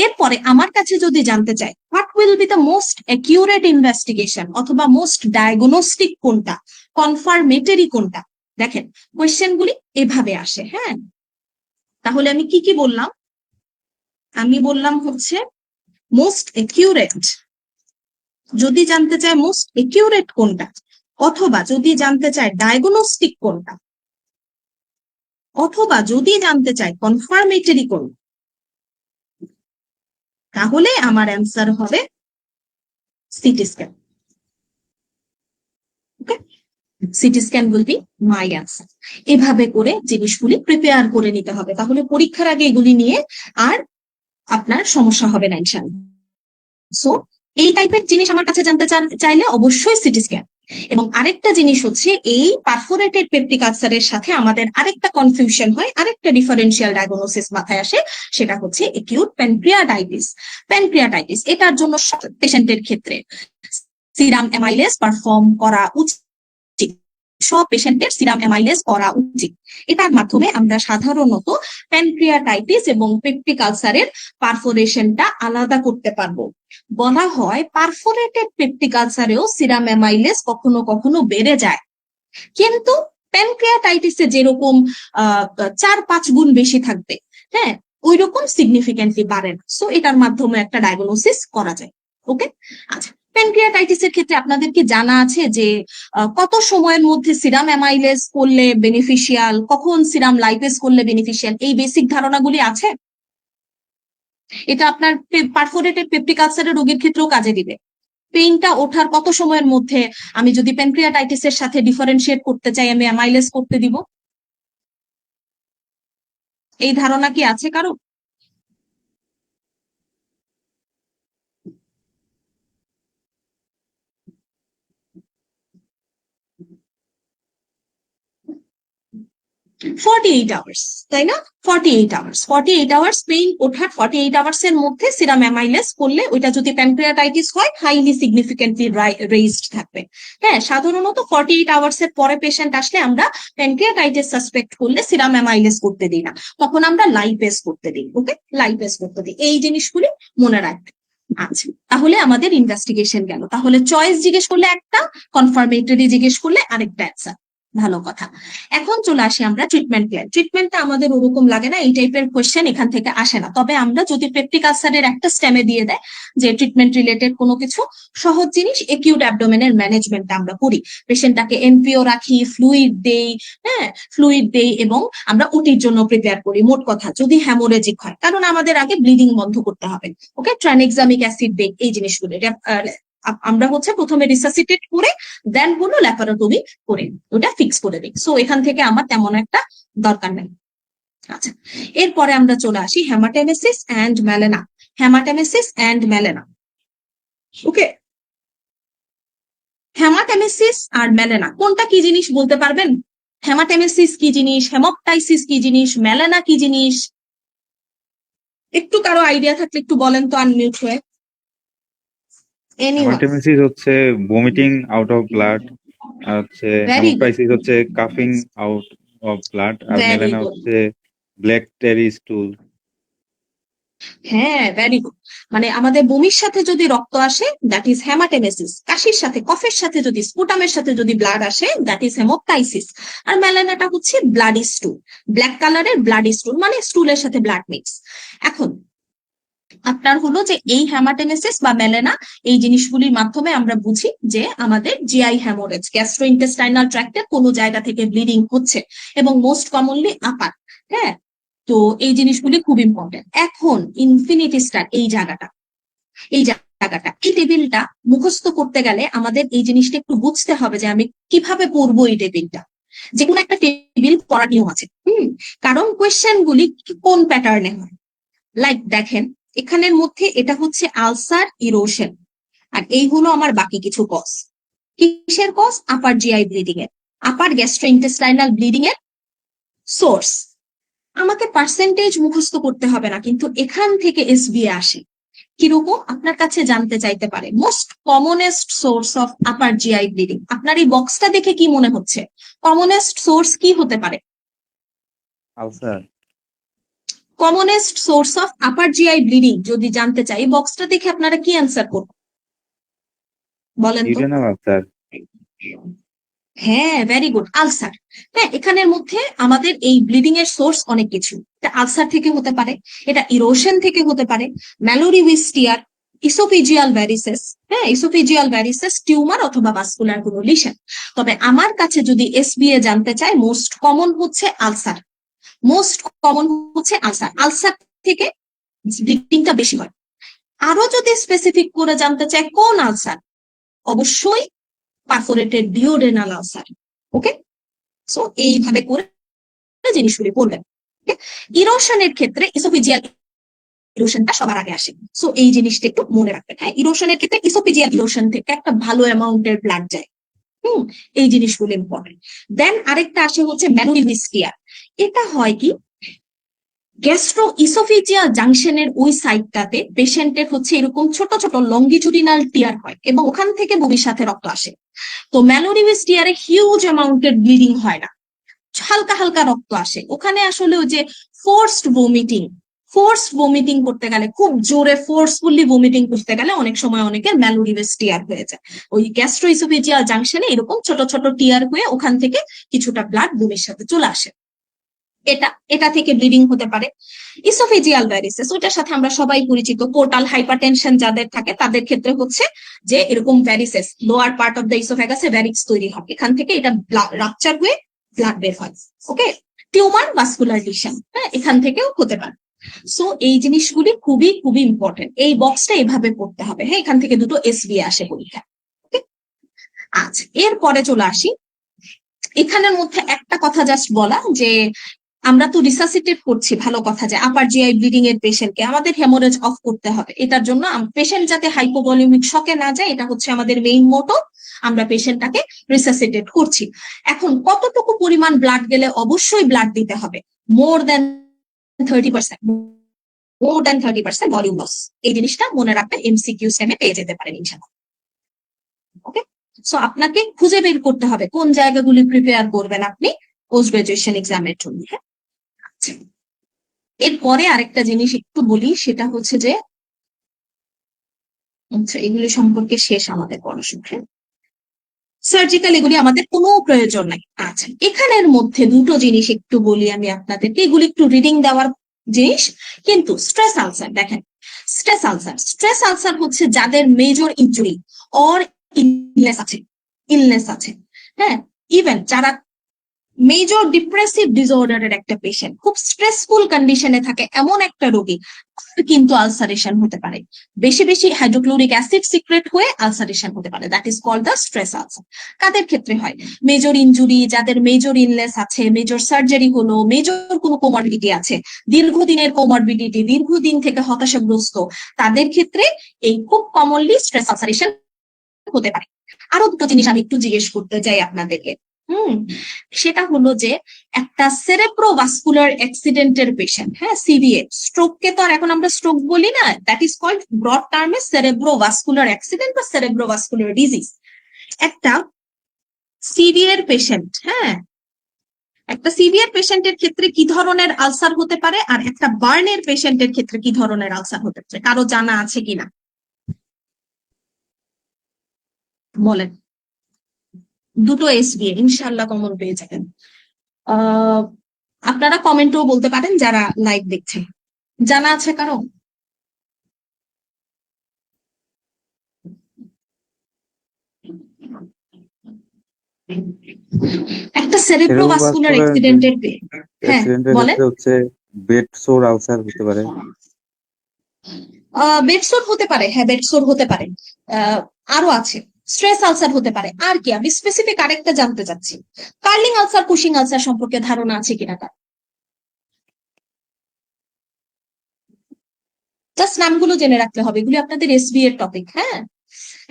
এরপরে আমার কাছে যদি জানতে চাই what will be the most accurate investigation অথবা মোস্ট ডায়াগনস্টিক কোনটা, কনফার্মেটরি কোনটা? দেখেন কোয়েশ্চেনগুলি এভাবে আসে। হ্যাঁ, তাহলে আমি কি কি বললাম? আমি বললাম হচ্ছে মোস্ট একিউরেট, যদি জানতে চায় মোস্ট একিউরেট কোনটা, অথবা যদি জানতে চায় ডায়াগনস্টিক কোনটা, অথবা যদি জানতে চায় কনফার্মেটরি কোনটা, তাহলে আমার অ্যান্সার হবে CT scan. Okay, CT scan will be my answer. এভাবে করে জিনিসগুলি প্রিপেয়ার করে নিতে হবে, তাহলে পরীক্ষার আগে এগুলি নিয়ে আর আপনার সমস্যা হবে না ইনশাআল্লাহ। সো এই টাইপের জিনিস আমার কাছে জানতে চাইলে অবশ্যই সিটি স্ক্যান। এবং আরেকটা জিনিস হচ্ছে এই পারফোরেটেড পেপটিক আলসারের সাথে আমাদের আরেকটা কনফিউশন হয়, আরেকটা ডিফারেন্সিয়াল ডায়াগনোসিস মাথায় আসে, সেটা হচ্ছে একিউট প্যানক্রিয়াটাইটিস। প্যানক্রিয়াটাইটিস এটার জন্য পেশেন্টের ক্ষেত্রে সিরাম অ্যামাইলেজ পারফর্ম করা উচিত, সব পেশেন্টের সিরাম অ্যামাইলেজ করা উচিত। এটার মাধ্যমে আমরা সাধারণত প্যানক্রিয়াটাইটিস এবং পেপটিক আলসারের পারফোরেশনটা আলাদা করতে পারবো। বলা হয় পারফোরেটেড পেপটিক আলসারেও সিরাম অ্যামাইলেজ কখনো কখনো বেড়ে যায়, কিন্তু প্যানক্রিয়াটাইটিসে যেরকম 4-5 গুণ বেশি থাকবে, হ্যাঁ, ওই রকম সিগনিফিকেন্টলি বাড়ে না। সো এটার মাধ্যমে একটা ডায়াগনোসিস করা যায়। ওকে, আচ্ছা, প্যানক্রিয়াটাইটিসের ক্ষেত্রে আপনাদের কি জানা আছে যে কত সময়ের মধ্যে সিরাম অ্যামাইলেজ করলে বেনিফিশিয়াল, কখন সিরাম লাইপেজ করলে বেনিফিশিয়াল, এই বেসিক ধারণাগুলি আছে? এটা আপনার পারফোরেটেড পেপটিক আলসারের রোগীর ক্ষেত্রেও কাজে দিবে। পেইনটা ওঠার কত সময়ের মধ্যে আমি যদি প্যানক্রিয়াটাইটিসের সাথে ডিফারেন্সিয়েট করতে চাই আমি অ্যামাইলেজ করতে দিব? এই ধারণা কি আছে কারো? 48 আওয়ার্স, তাই না? 48 আওয়ার্স পেইন ওঠার 48 আওয়ার্স এর মধ্যে সিরাম অ্যামাইলেজ করলে ওইটা যদি প্যানক্রিয়াটাইটিস হয় হাইলি সিগনিফিকেন্টলি রেইজড থাকবে। হ্যাঁ, সাধারণত 48 আওয়ার্স এর পরে পেশেন্ট আসলে আমরা প্যানক্রিয়াটাইটিস সাসপেক্ট করলে সিরাম অ্যামাইলেজ করতে দিই না, তখন আমরা লাইপেজ করতে দিই। ওকে, লাইপেজ করতে দিই। এই জিনিসগুলি মনে রাখবে। আচ্ছা, তাহলে আমাদের ইনভেস্টিগেশন গেল। তাহলে চয়েস জিজ্ঞেস করলে একটা, কনফার্মেটরি জিজ্ঞেস করলে আরেকটা অ্যান্সার। ভালো কথা। এখন চলে আসি আমরা ট্রিটমেন্ট প্ল্যান। ট্রিটমেন্টটা আমাদের ওরকম লাগে না, এই টাইপের কোয়েশ্চেন এখান থেকে আসে না। তবে আমরা যদি পেপটিক আলসারের একটা স্টেমে দিয়ে দেয় যে ট্রিটমেন্ট রিলেটেড কোনো কিছু সহজ জিনিস, একিউট অ্যাবডোমেনের ম্যানেজমেন্টটা আমরা করি, পেশেন্টটাকে এনপিও রাখি, ফ্লুইড দেই, হ্যাঁ ফ্লুইড দেই, এবং আমরা ওটির জন্য প্রিপেয়ার করি। মোট কথা যদি হ্যামোরেজিক হয়, কারণ আমাদের আগে ব্লিডিং বন্ধ করতে হবে, ওকে, ট্রানএক্সামিক অ্যাসিড দেই, এই জিনিসগুলো আমরা হচ্ছে প্রথমে রিসাসিটেট করে দেন হলো ল্যাপারোটমি করে ওটা ফিক্স করে দিই। সো এখান থেকে আমার তেমন একটা দরকার নেই। আচ্ছা, এরপরে আমরা চলে আসি হেমাটেমেসিস and melaena. হেমাটেমেসিস and melaena, okay, হেমাটেমেসিস R melaena কোনটা কি জিনিস বলতে পারবেন? হেমাটেমেসিস কি জিনিস, হেমোপটাইসিস কি জিনিস, মেলানা কি জিনিস? একটু কারো আইডিয়া থাকলে একটু বলেন তো আনমিউট হয়ে। হেমাটেমেসিস হচ্ছে ভমিটিং আউট অফ ব্লাড, আর হচ্ছে Very good. হেমোপ্টাইসিস হচ্ছে কাফিং আউট অফ ব্লাড, আর Very মেলানা good. হচ্ছে ব্ল্যাক টেরি স্টুল। হ্যাঁ, ভেরি গুড। মানে আমাদের বমির সাথে যদি রক্ত আসে দ্যাট ইজ হেমাটেমেসিস, কাশির সাথে কফের সাথে যদি স্পুটামের সাথে যদি ব্লাড আসে দ্যাট ইজ হেমোপটাইসিস। আর মেলানাটা হচ্ছে ব্লাডি স্টুল, ব্ল্যাক কালারের ব্লাডি স্টুল, মানে স্টুলের সাথে ব্লাড মিক্স। এখন আপনার হলো যে এই হেমাটেমেসিস বা মেলানা, এই জিনিসগুলির মাধ্যমে আমরা বুঝি যে আমাদের জিআই হ্যামোরেজ, গ্যাস্ট্রোইন্টেস্টাইনাল ট্র্যাক্টের কোনো জায়গা থেকে ব্লিডিং হচ্ছে, এবং মোস্ট কমনলি আপার। হ্যাঁ, তো এই জিনিসগুলি খুব ইম্পর্টেন্ট। এখন ইনফিনিটি স্টার এই জায়গাটা, এই টেবিলটা মুখস্থ করতে গেলে আমাদের এই জিনিসটা একটু বুঝতে হবে যে আমি কিভাবে পড়বো এই টেবিলটা। যে কোনো একটা টেবিল পড়ার নিয়ম আছে, কারণ কোয়েশ্চেন গুলি কোন প্যাটার্নে হয়। লাইক দেখেন এখানের মধ্যে এটা হচ্ছে আলসার ইরোশন, আর এই হলো আমার বাকি কিছু কজ। কিসের কজ? আপার জিআই ব্লিডিং এর, আপার গ্যাস্ট্রোইন্টেস্টাইনাল ব্লিডিং এর সোর্স। আমাকে পার্সেন্টেজ মুখস্থ করতে হবে না, কিন্তু এখান থেকে এসবিএ আসে। কিরকম? আপনার কাছে জানতে চাইতে পারে most commonest source of upper GI bleeding. আপনার এই বক্সটা দেখে কি মনে হচ্ছে কমনেস্ট সোর্স কি হতে পারে? Ulcer. Commonest source of upper GI bleeding যদি জানতে চাই, বক্সটা দেখে আপনারা কি অ্যান্সার করবেন বলেন তো? ইউরেনাল আলসার। হ্যাঁ, ভেরি গুড, আলসার। হ্যাঁ, এখানের মধ্যে আমাদের এই ব্লিডিং এর সোর্স অনেক কিছু। এটা আলসার থেকে হতে পারে, এটা ইরোশন থেকে হতে পারে, ম্যালোরিউইস টিয়ার, ইসোফেজিয়াল ভ্যারিসেস। হ্যাঁ, ইসোফেজিয়াল ভ্যারিসেস টিউমার অথবা ভাস্কুলার কোনো লিশন। তবে আমার কাছে যদি এসবিএ জানতে চায়, মোস্ট কমন হচ্ছে আলসার। মোস্ট কমন হচ্ছে আলসার। আলসার থেকে ব্লিডিংটা বেশি হয়। আরো যদি স্পেসিফিক করে জানতে চায় কোন আলসার, অবশ্যই পারফোরেটেড ডিওডেনাল আলসার। ওকে, সো এইভাবে করে জিনিসগুলি পড়বেন। ইরোশনের ক্ষেত্রে ইসোফেজিয়াল ইরোশনটা সবার আগে আসে। সো এই জিনিসটা একটু মনে রাখবেন। হ্যাঁ, ইরোশনের ক্ষেত্রে ইসোফেজিয়াল ইরোশন থেকে একটা ভালো অ্যামাউন্টের ব্লাড যায়। এই জিনিসগুলো ইম্পর্টেন্ট। দেন আরেকটা আসে হচ্ছে ম্যানোরিউইস টিয়ার। এটা হয় কি, গ্যাস্ট্রো ইসোফেজিয়াল জাংশনের ওই সাইডটাতে পেশেন্টের হচ্ছে এরকম ছোট ছোট লঙ্গিচুডিনাল টিয়ার হয় এবং ওখান থেকে বমির সাথে রক্ত আসে। তো ম্যানোরিউইস টিয়ারে হিউজ অ্যামাউন্টের ব্লিডিং হয় না, হালকা হালকা রক্ত আসে। ওখানে আসলে ওই যে ফোর্সড ভমিটিং করতে গেলে, খুব জোরে ফোর্সফুলি ভমিটিং করতে গেলে অনেক সময় অনেকের ম্যালোরিউইস টিয়ার হয়ে যায়। ওই গ্যাস্ট্রোইসোফেজিয়াল জাংশনে এরকম ছোট ছোট টিয়ার হয়ে ওখান থেকে কিছুটা ব্লাড বমির সাথে চলে আসে। এটা থেকে ব্লিডিং হতে পারে। ইসোফেজিয়াল ভ্যারিসেস, ওটার সাথে আমরা সবাই পরিচিত। পোর্টাল হাইপারটেনশন যাদের থাকে তাদের ক্ষেত্রে হচ্ছে যে এরকম varices, lower part of the ইসোফেগাসে ভ্যারিক্স তৈরি হয়, এখান থেকে এটা রাপচার হয়ে ব্লাড বের হয়। ওকে, টিউমার ভাস্কুলার লিশন, হ্যাঁ, এখান থেকেও হতে পারে। সো এই জিনিসগুলি খুবই খুবই ইম্পর্টেন্ট। এই বক্সটা এভাবে পড়তে হবে। হ্যাঁ, এখান থেকে দুটো এসবি আসে পরীক্ষা। আচ্ছা, এরপরে চলে আসি। এখানের মধ্যে একটা কথা জাস্ট বলা যে আমরা তো রিসাসিটেট করছি, ভালো কথা, যে আপার জিআই ব্লিডিং এর পেশেন্টকে আমাদের হেমোরেজ অফ করতে হবে। এটার জন্য পেশেন্ট যাতে হাইপোভলিউমিক শকে না যায়, এটা হচ্ছে আমাদের মেইন মোটো। আমরা পেশেন্টটাকে রিসাসিটেট করছি। এখন কতটুকু পরিমাণ ব্লাড গেলে অবশ্যই ব্লাড দিতে হবে? মোর দেন 30%, মোর দেন 30% ভলিউম লস। এই জিনিসটা মনে রাখবেন, এমসিকিউ সেমে পেয়ে যেতে পারেন ইনশাআল্লাহ। ওকে, সো আপনাকে খুঁজে বের করতে হবে কোন জায়গাগুলি প্রিপেয়ার করবেন আপনি পোস্ট গ্রাজুয়েশন এক্সামের জন্য। হ্যাঁ, এরপরে আরেকটা জিনিস একটু বলি, সেটা হচ্ছে যে আচ্ছা, এগুলি সম্পর্কে শেষ আমাদের পড়াশোনা। সার্জিক্যাল এগুলি আমাদের কোনো প্রয়োজন নাই। আচ্ছা, এখানের মধ্যে দুটো জিনিস একটু বলি আমি আপনাদেরকে, এগুলি একটু রিডিং দেওয়ার জিনিস। কিন্তু স্ট্রেস আলসার দেখেন, স্ট্রেস আলসার হচ্ছে যাদের মেজর ইনজুরি অর ইলনেস আছে। হ্যাঁ, ইভেন যারা মেজর ডিপ্রেসিভ ডিসঅর্ডারের একটা পেশেন্ট, খুব স্ট্রেসফুল কন্ডিশনে থাকে এমন একটা রোগী, কিন্তু আলসারেশন হতে পারে। বেশি বেশি হাইড্রোক্লোরিক অ্যাসিড সিক্রেট হয়ে আলসারেশন হতে পারে। That is called the stress ulcer. কাদের ক্ষেত্রে হয়? মেজর ইনজুরি, যাদের মেজর ইলনেস আছে, মেজর সার্জারি হলো, মেজর কোনো কোমরবিডিটি আছে, দীর্ঘদিনের কোমরবিডিটি, দীর্ঘদিন থেকে হতাশাগ্রস্ত, তাদের ক্ষেত্রে এই খুব কমনলি স্ট্রেস আলসারেশন হতে পারে। আরো দুটো জিনিস আমি একটু জিজ্ঞেস করতে চাই আপনাদেরকে। সেটা হলো যে একটা সেরেব্রোভাস্কুলার অ্যাক্সিডেন্টের পেশেন্ট, হ্যাঁ, সিভিএ, স্ট্রোককে তো আর এখন আমরা স্ট্রোক বলি না, দ্যাট ইজ কল্ড ব্রড টার্মে সেরেব্রোভাস্কুলার অ্যাক্সিডেন্ট বা সেরেব্রোভাস্কুলার ডিজিজ। একটা সিভিয়ার পেশেন্ট, হ্যাঁ, একটা সিভিয়ার পেশেন্টের ক্ষেত্রে কি ধরনের আলসার হতে পারে, আর একটা বার্নের পেশেন্টের ক্ষেত্রে কি ধরনের আলসার হতে পারে, কারো জানা আছে কিনা বলেন? দুটো এসবিএ ইনশাল্লাহ কমন পেয়ে যাবেন। আপনারা কমেন্টও বলতে পারেন যারা লাইভ দেখছেন, জানা আছে কারো? একটা সেরেব্রোভাস্কুলার অ্যাক্সিডেন্টের হ্যাঁ বলেন। হচ্ছে বেড সোর আলসার হতে পারে। বেডসোর হতে পারে, হ্যাঁ বেডসোর হতে পারে। আরো আছে, স্ট্রেস আলসার হতে পারে। আর কি আমি স্পেসিফিক আরেকটা জানতে চাচ্ছি, কার্লিং আলসার, কুশিং আলসার সম্পর্কে ধারণা আছে কিনা তার? জাস্ট নামগুলো জেনে রাখতে হবে, এগুলি আপনাদের এসবি এর টপিক। হ্যাঁ,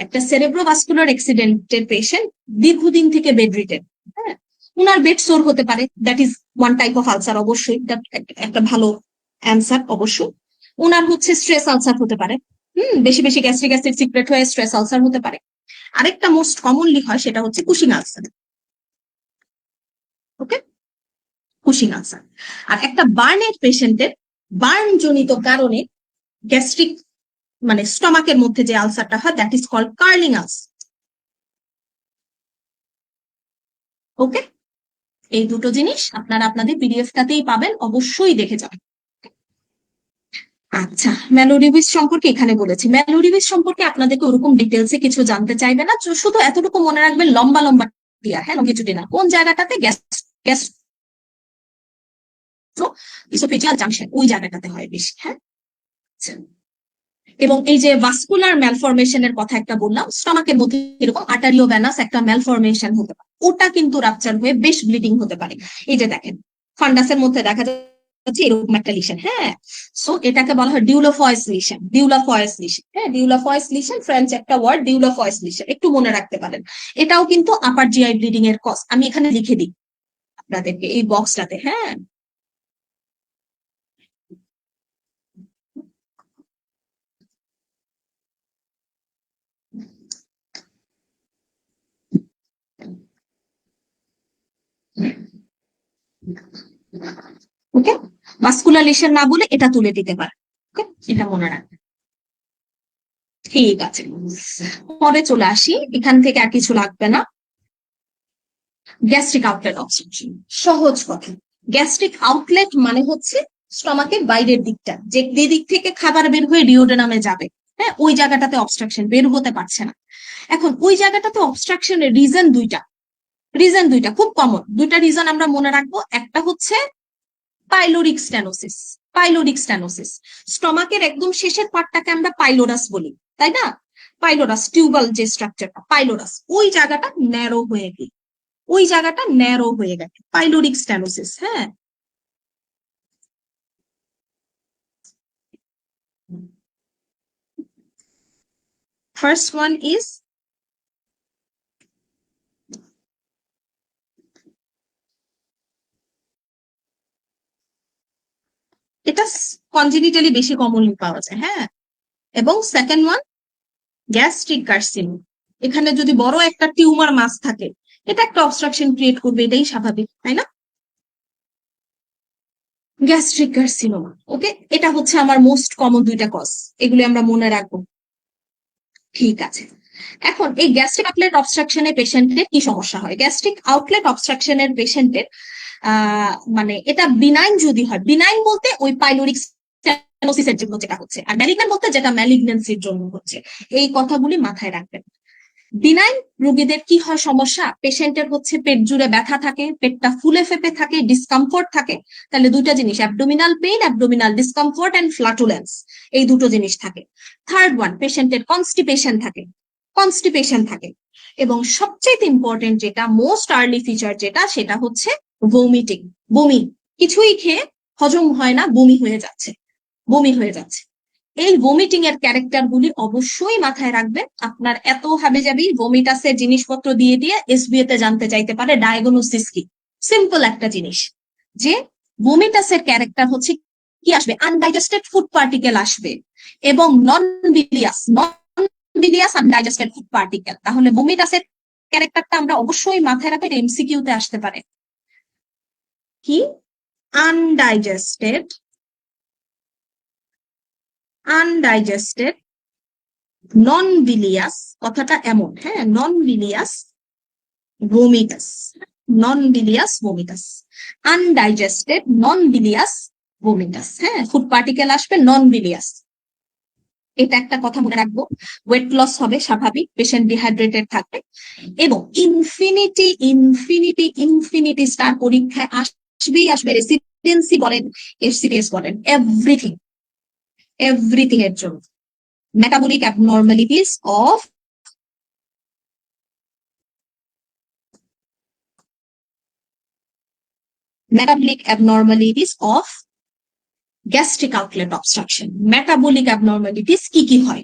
একটা সেরেব্রোভাস্কুলার অ্যাক্সিডেন্টের পেশেন্ট, দীর্ঘদিন থেকে বেড রিটেন, হ্যাঁ, উনার বেড সোর হতে পারে, that is one type of ulcer. অবশ্যই একটা ভালো অ্যান্সার। অবশ্যই উনার হচ্ছে স্ট্রেস আলসার হতে পারে। বেশি বেশি গ্যাস্ট্রিক অ্যাসিড সিক্রেট হয়ে স্ট্রেস আলসার হতে পারে। আরেকটা মোস্ট কমনলি হয়, সেটা হচ্ছে কুশিং আলসার। ওকে, কুশিং আলসার। আর একটা বার্নের পেশেন্টের বার্ন জনিত কারণে গ্যাস্ট্রিক মানে স্টমাকের মধ্যে যে আলসারটা হয়, that is called curling ulcer. Okay, এই দুটো জিনিস আপনারা আপনাদের পিডিএফটাতেই পাবেন, অবশ্যই দেখে যাবেন। আচ্ছা, ম্যালোডিভিস সম্পর্কে এখানে বলেছি। ম্যালোডিভিস সম্পর্কে আপনাদেরকে ওরকম ডিটেলসে কিছু জানতে চাইবে না, শুধু এতটুকু মনে রাখবেন, লম্বা লম্বা ক্লিয়ার, হ্যাঁ, কিছুটি না। কোন জায়গাটাতে গ্যাস গ্যাস ইসোফেজিয়াল জাংশন, ওই জায়গাটাতে হয় বেশি, হ্যাঁ। আচ্ছা। এবং এই যে ভাস্কুলার ম্যালফরমেশনের কথা একটা বললাম, স্টমাকের মধ্যে এরকম আর্টারিও ভেনাস একটা ম্যালফরমেশন হতে পারে, ওটা কিন্তু রাপচার হয়ে বেশ ব্লিডিং হতে পারে। এই যে দেখেন ফান্ডাসের মধ্যে দেখা যাচ্ছে এরকম একটা লিশন, হ্যাঁ। সো এটাকে বলা হয় ডিউলোফয়েস লিশন, ডিউলোফয়েস লিশন, হ্যাঁ, ডিউলোফয়েস লিশন ফ্রেঞ্চ একটা ওয়ার্ড, ডিউলোফয়েস লিশন, একটু মনে রাখতে পারেন। এটাও কিন্তু আপার জিআই ব্লিডিং এর কজ, আমি এখানে লিখে দিই আপনাদেরকে এই বক্সটাতে, হ্যাঁ। ওকে, ভাস্কুলার লিশন না বলে এটা তুলে দিতে পারে, ওকে, এটা মনে রাখবেন। ঠিক আছে, পরে চলে আসি, এখান থেকে আর কিছু লাগবে না। গ্যাস্ট্রিক আউটলেট অবস্ট্রাকশন, সহজ কথা। গ্যাস্ট্রিক আউটলেট মানে হচ্ছে স্টমাকের বাইরের দিকটা, যে দিক থেকে খাবার বের হয়ে ডিওডেনামে যাবে, হ্যাঁ, ওই জায়গাটাতে অবস্ট্রাকশন, বের হতে পারছে না। এখন ওই জায়গাটাতে অবস্ট্রাকশনের রিজন দুইটা খুব কমন, দুইটা রিজন আমরা মনে রাখবো। একটা হচ্ছে পাইলোরিক স্টেনোসিস, পাইলোরিক স্টেনোসিস, স্টমাকের একদম শেষের পার্টটাকে আমরা পাইলোরাস বলি, তাই না? পাইলোরাস, টিউবাল যে স্ট্রাকচারটা পাইলোরাস, ওই জায়গাটা ন্যারো হয়ে গেল, ওই জায়গাটা ন্যারো হয়ে গেছে, পাইলোরিক স্টেনোসিস, হ্যাঁ। ফার্স্ট ওয়ান ইজ এটা কনজেনিটালি বেশি কমনলি পাওয়া যায়, হ্যাঁ। এবং সেকেন্ড ওয়ান গ্যাস্ট্রিক কার্সিনোমা, এখানে যদি বড় একটা টিউমার মাস থাকে, এটা একটা অবস্ট্রাকশন ক্রিয়েট করবে, এটাই স্বাভাবিক, তাই না? গ্যাস্ট্রিক কার্সিনোমা, ওকে, এটা হচ্ছে আমার মোস্ট কমন দুইটা কজ, এগুলি আমরা মনে রাখবো। ঠিক আছে, এখন এই গ্যাস্ট্রিক আউটলেট অবস্ট্রাকশনের পেশেন্টের কি সমস্যা হয়? গ্যাস্ট্রিক আউটলেট অবস্ট্রাকশনের পেশেন্টের মানে এটা বিনাইন যদি হয়, বিনাইন বলতে ওই পাইলোরিক স্টেনোসিসের জন্য যেটা হচ্ছে, আর ম্যালিগন্যান্ট বলতে যেটা ম্যালিগন্যান্সির জন্য হচ্ছে, এই কথাগুলি মাথায় রাখবেন। বিনাইন রোগীদের কি হয় সমস্যা? পেশেন্টের হচ্ছে পেট জুড়ে ব্যথা থাকে, পেটটা ফুলে ফেপে থাকে, ডিসকমফোর্ট থাকে। তাহলে দুইটা জিনিস, abdominal pain, abdominal discomfort and flatulence, এই দুটো জিনিস থাকে। থার্ড ওয়ান, পেশেন্টের কনস্টিপেশন থাকে, কনস্টিপেশন থাকে। এবং সবচেয়ে ইম্পর্টেন্ট যেটা, মোস্ট আর্লি ফিচার যেটা, সেটা হচ্ছে ভমিটিং, বমি, কিছুই খেয়ে হজম হয় না, বমি হয়ে যাচ্ছে, বমি হয়ে যাচ্ছে। এই ভমিটিং এর ক্যারেক্টার গুলি অবশ্যই মাথায় রাখবেন। আপনার এত হাবিজাবি ভমিটাসের জিনিসপত্র দিয়ে দিয়ে এসবিএ তে জানতে চাইতে পারে ডায়াগনোসিস কি। সিম্পল একটা জিনিস, যে ভমিটাসের ক্যারেক্টার হচ্ছে কি আসবে, আনডাইজেস্টেড ফুড পার্টিকেল আসবে এবং নন বিলিয়াস আনডাইজেস্টেড ফুড পার্টিকেল। তাহলে ভমিটাসের ক্যারেক্টারটা আমরা অবশ্যই মাথায় রাখবো, এটা এমসিকিউ তে আসতে পারে। কি? আনডাইজেস্টেড নন বিলিয়াস, কথাটা এমন, হ্যাঁ, নন বিলিয়াস ভমিটাস, নন বিলিয়াস ভমিটাস, আনডাইজেস্টেড নন বিলিয়াস ভমিটাস, হ্যাঁ, ফুড পার্টিকেল আসবে নন বিলিয়াস। এটা একটা কথা মনে রাখবো। ওয়েট লস হবে স্বাভাবিক, পেশেন্ট ডিহাইড্রেটেড থাকবে, এবং ইনফিনিটি স্টার পরীক্ষায় আসবে, রেসিডেন্সি বলেন, এফসিপিএস বলেন, এভরিথিং এর জন্য। metabolic abnormalities of gastric outlet obstruction. Metabolic abnormalities কি কি হয়?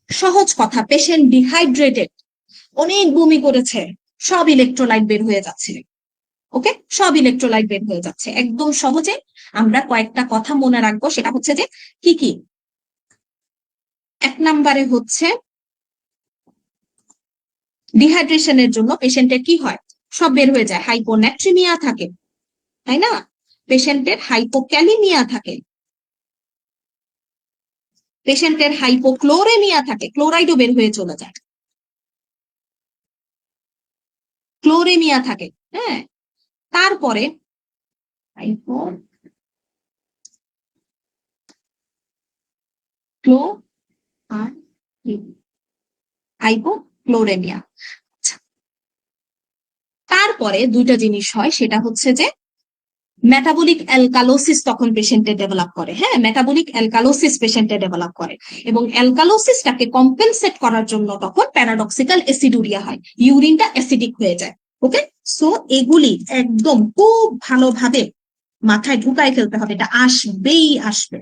সহজ কথা, পেশেন্ট ডিহাইড্রেটেড, অনেক বমি করেছে, সব ইলেকট্রোলাইট বের হয়ে যাচ্ছে, ওকে, সব ইলেকট্রোলাইট বের হয়ে যাচ্ছে। একদম সহজে আমরা কয়েকটা কথা মনে রাখবো, সেটা হচ্ছে যে কি কি। এক নম্বরে হচ্ছে ডিহাইড্রেশনের জন্য পেশেন্টের কি হয়, সব বের হয়ে যায়, হাইপোন্যাট্রিমিয়া থাকে, তাই না? পেশেন্টের হাইপোক্যালিমিয়া থাকে, পেশেন্টের হাইপোক্লোরেমিয়া থাকে, ক্লোরাইডও বের হয়ে চলে যায়, ক্লোরেমিয়া থাকে, হ্যাঁ, তারপরে হাইপোক্লোরেমিয়া। তারপরে দুইটা জিনিস হয়, সেটা হচ্ছে যে মেটাবলিক অ্যালকালোসিস তখন পেশেন্টে ডেভেলপ করে। হ্যাঁ, মেটাবলিক অ্যালকালোসিস পেশেন্টে ডেভেলপ করে এবং অ্যালকালোসিসটাকে কম্পেনসেট করার জন্য তখন প্যারাডক্সিক্যাল অ্যাসিডুরিয়া হয়, ইউরিনটা অ্যাসিডিক হয়ে যায়। ওকে, সো এগুলি একদম খুব ভালোভাবে মাথায় ঢুকাই ফেলতে হবে, এটা আসবেই আসবে।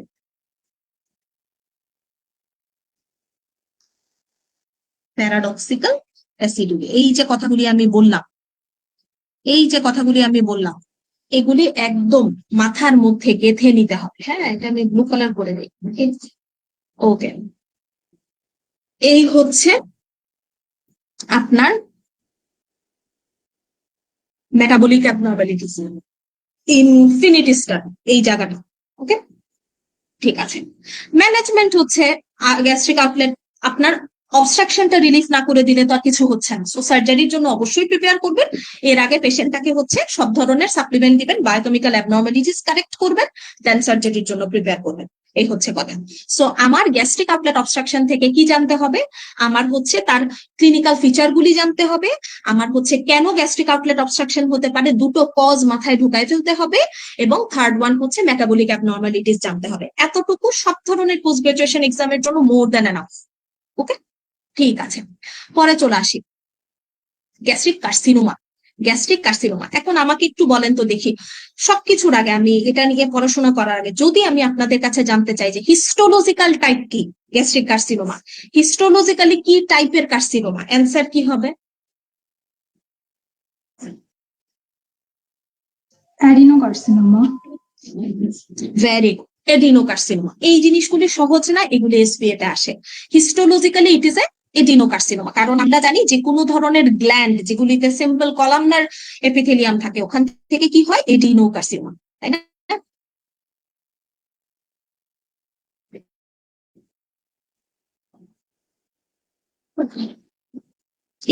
প্যারাডক্সিক্যাল অ্যাসিডুরিয়া, এই যে কথাগুলি আমি বললাম এগুলি একদম মাথার মধ্যে গেঁথে নিতে হবে। হ্যাঁ, এটা আমি ব্লু কালার করে দিই। ওকে, এই হচ্ছে আপনার মেটাবলিক অ্যাবনর্মালিটিস, ইনফিনিটি স্টার এই জায়গাটা। ওকে, ঠিক আছে। ম্যানেজমেন্ট হচ্ছে গ্যাস্ট্রিক আউটলেট আপনার অবস্ট্রাকশনটা রিলিফ না করে দিলে তো আর কিছু হচ্ছে না। সো সার্জারির জন্য অবশ্যই প্রিপেয়ার করবেন। এর আগে পেশেন্টটাকে হচ্ছে সব ধরনের সাপ্লিমেন্ট দিবেন, বায়োকেমিক্যাল অ্যাবনর্মালিটিস কারেক্ট করবেন, দেন সার্জারির জন্য প্রিপেয়ার করবেন। এই হচ্ছে কথা। সো আমার গ্যাস্ট্রিক আউটলেট অবস্ট্রাকশন থেকে কি জানতে হবে? আমার হচ্ছে তার ক্লিনিক্যাল ফিচার গুলি জানতে হবে, আমার হচ্ছে কেন গ্যাস্ট্রিক আউটলেট অবস্ট্রাকশন হতে পারে দুটো কজ মাথায় ঢুকায় ফেলতে হবে, এবং থার্ড ওয়ান হচ্ছে মেটাবলিক অ্যাবনর্মালিটিস জানতে হবে। এতটুকু সব ধরনের পোস্ট গ্রাজুয়েশন এক্সামের জন্য মোর দ্যান এনাফ। ওকে, ঠিক আছে। পরে চলে আসি গ্যাস্ট্রিক কার্সিনোমা। গ্যাস্ট্রিক কার্সিনোমা, এখন আমাকে একটু বলেন তো দেখি, সবকিছুর আগে আমি এটা নিয়ে পড়াশোনা করার আগে যদি আমি আপনাদের কাছে জানতে চাই যে হিস্টোলজিক্যাল টাইপ কি গ্যাস্ট্রিক কার্সিনোমা, হিস্টোলজিক্যালি কি টাইপের কার্সিনোমা, অ্যান্সার কি হবে? অ্যাডিনোকার্সিনোমা। Very good, adenocarcinoma. এই জিনিসগুলি সহজ না, এগুলি এসপিএ তে আসে। হিস্টোলজিক্যালি ইট ইজ এ এডিনোকার্সিনোমা, কারণ আমরা জানি যে কোনো ধরনের গ্ল্যান্ড যেগুলিতে সিম্পল কলামনার এপিথেলিয়াম থাকে ওখান থেকে কি হয়, এডিনোকার্সিনোমা, তাই না?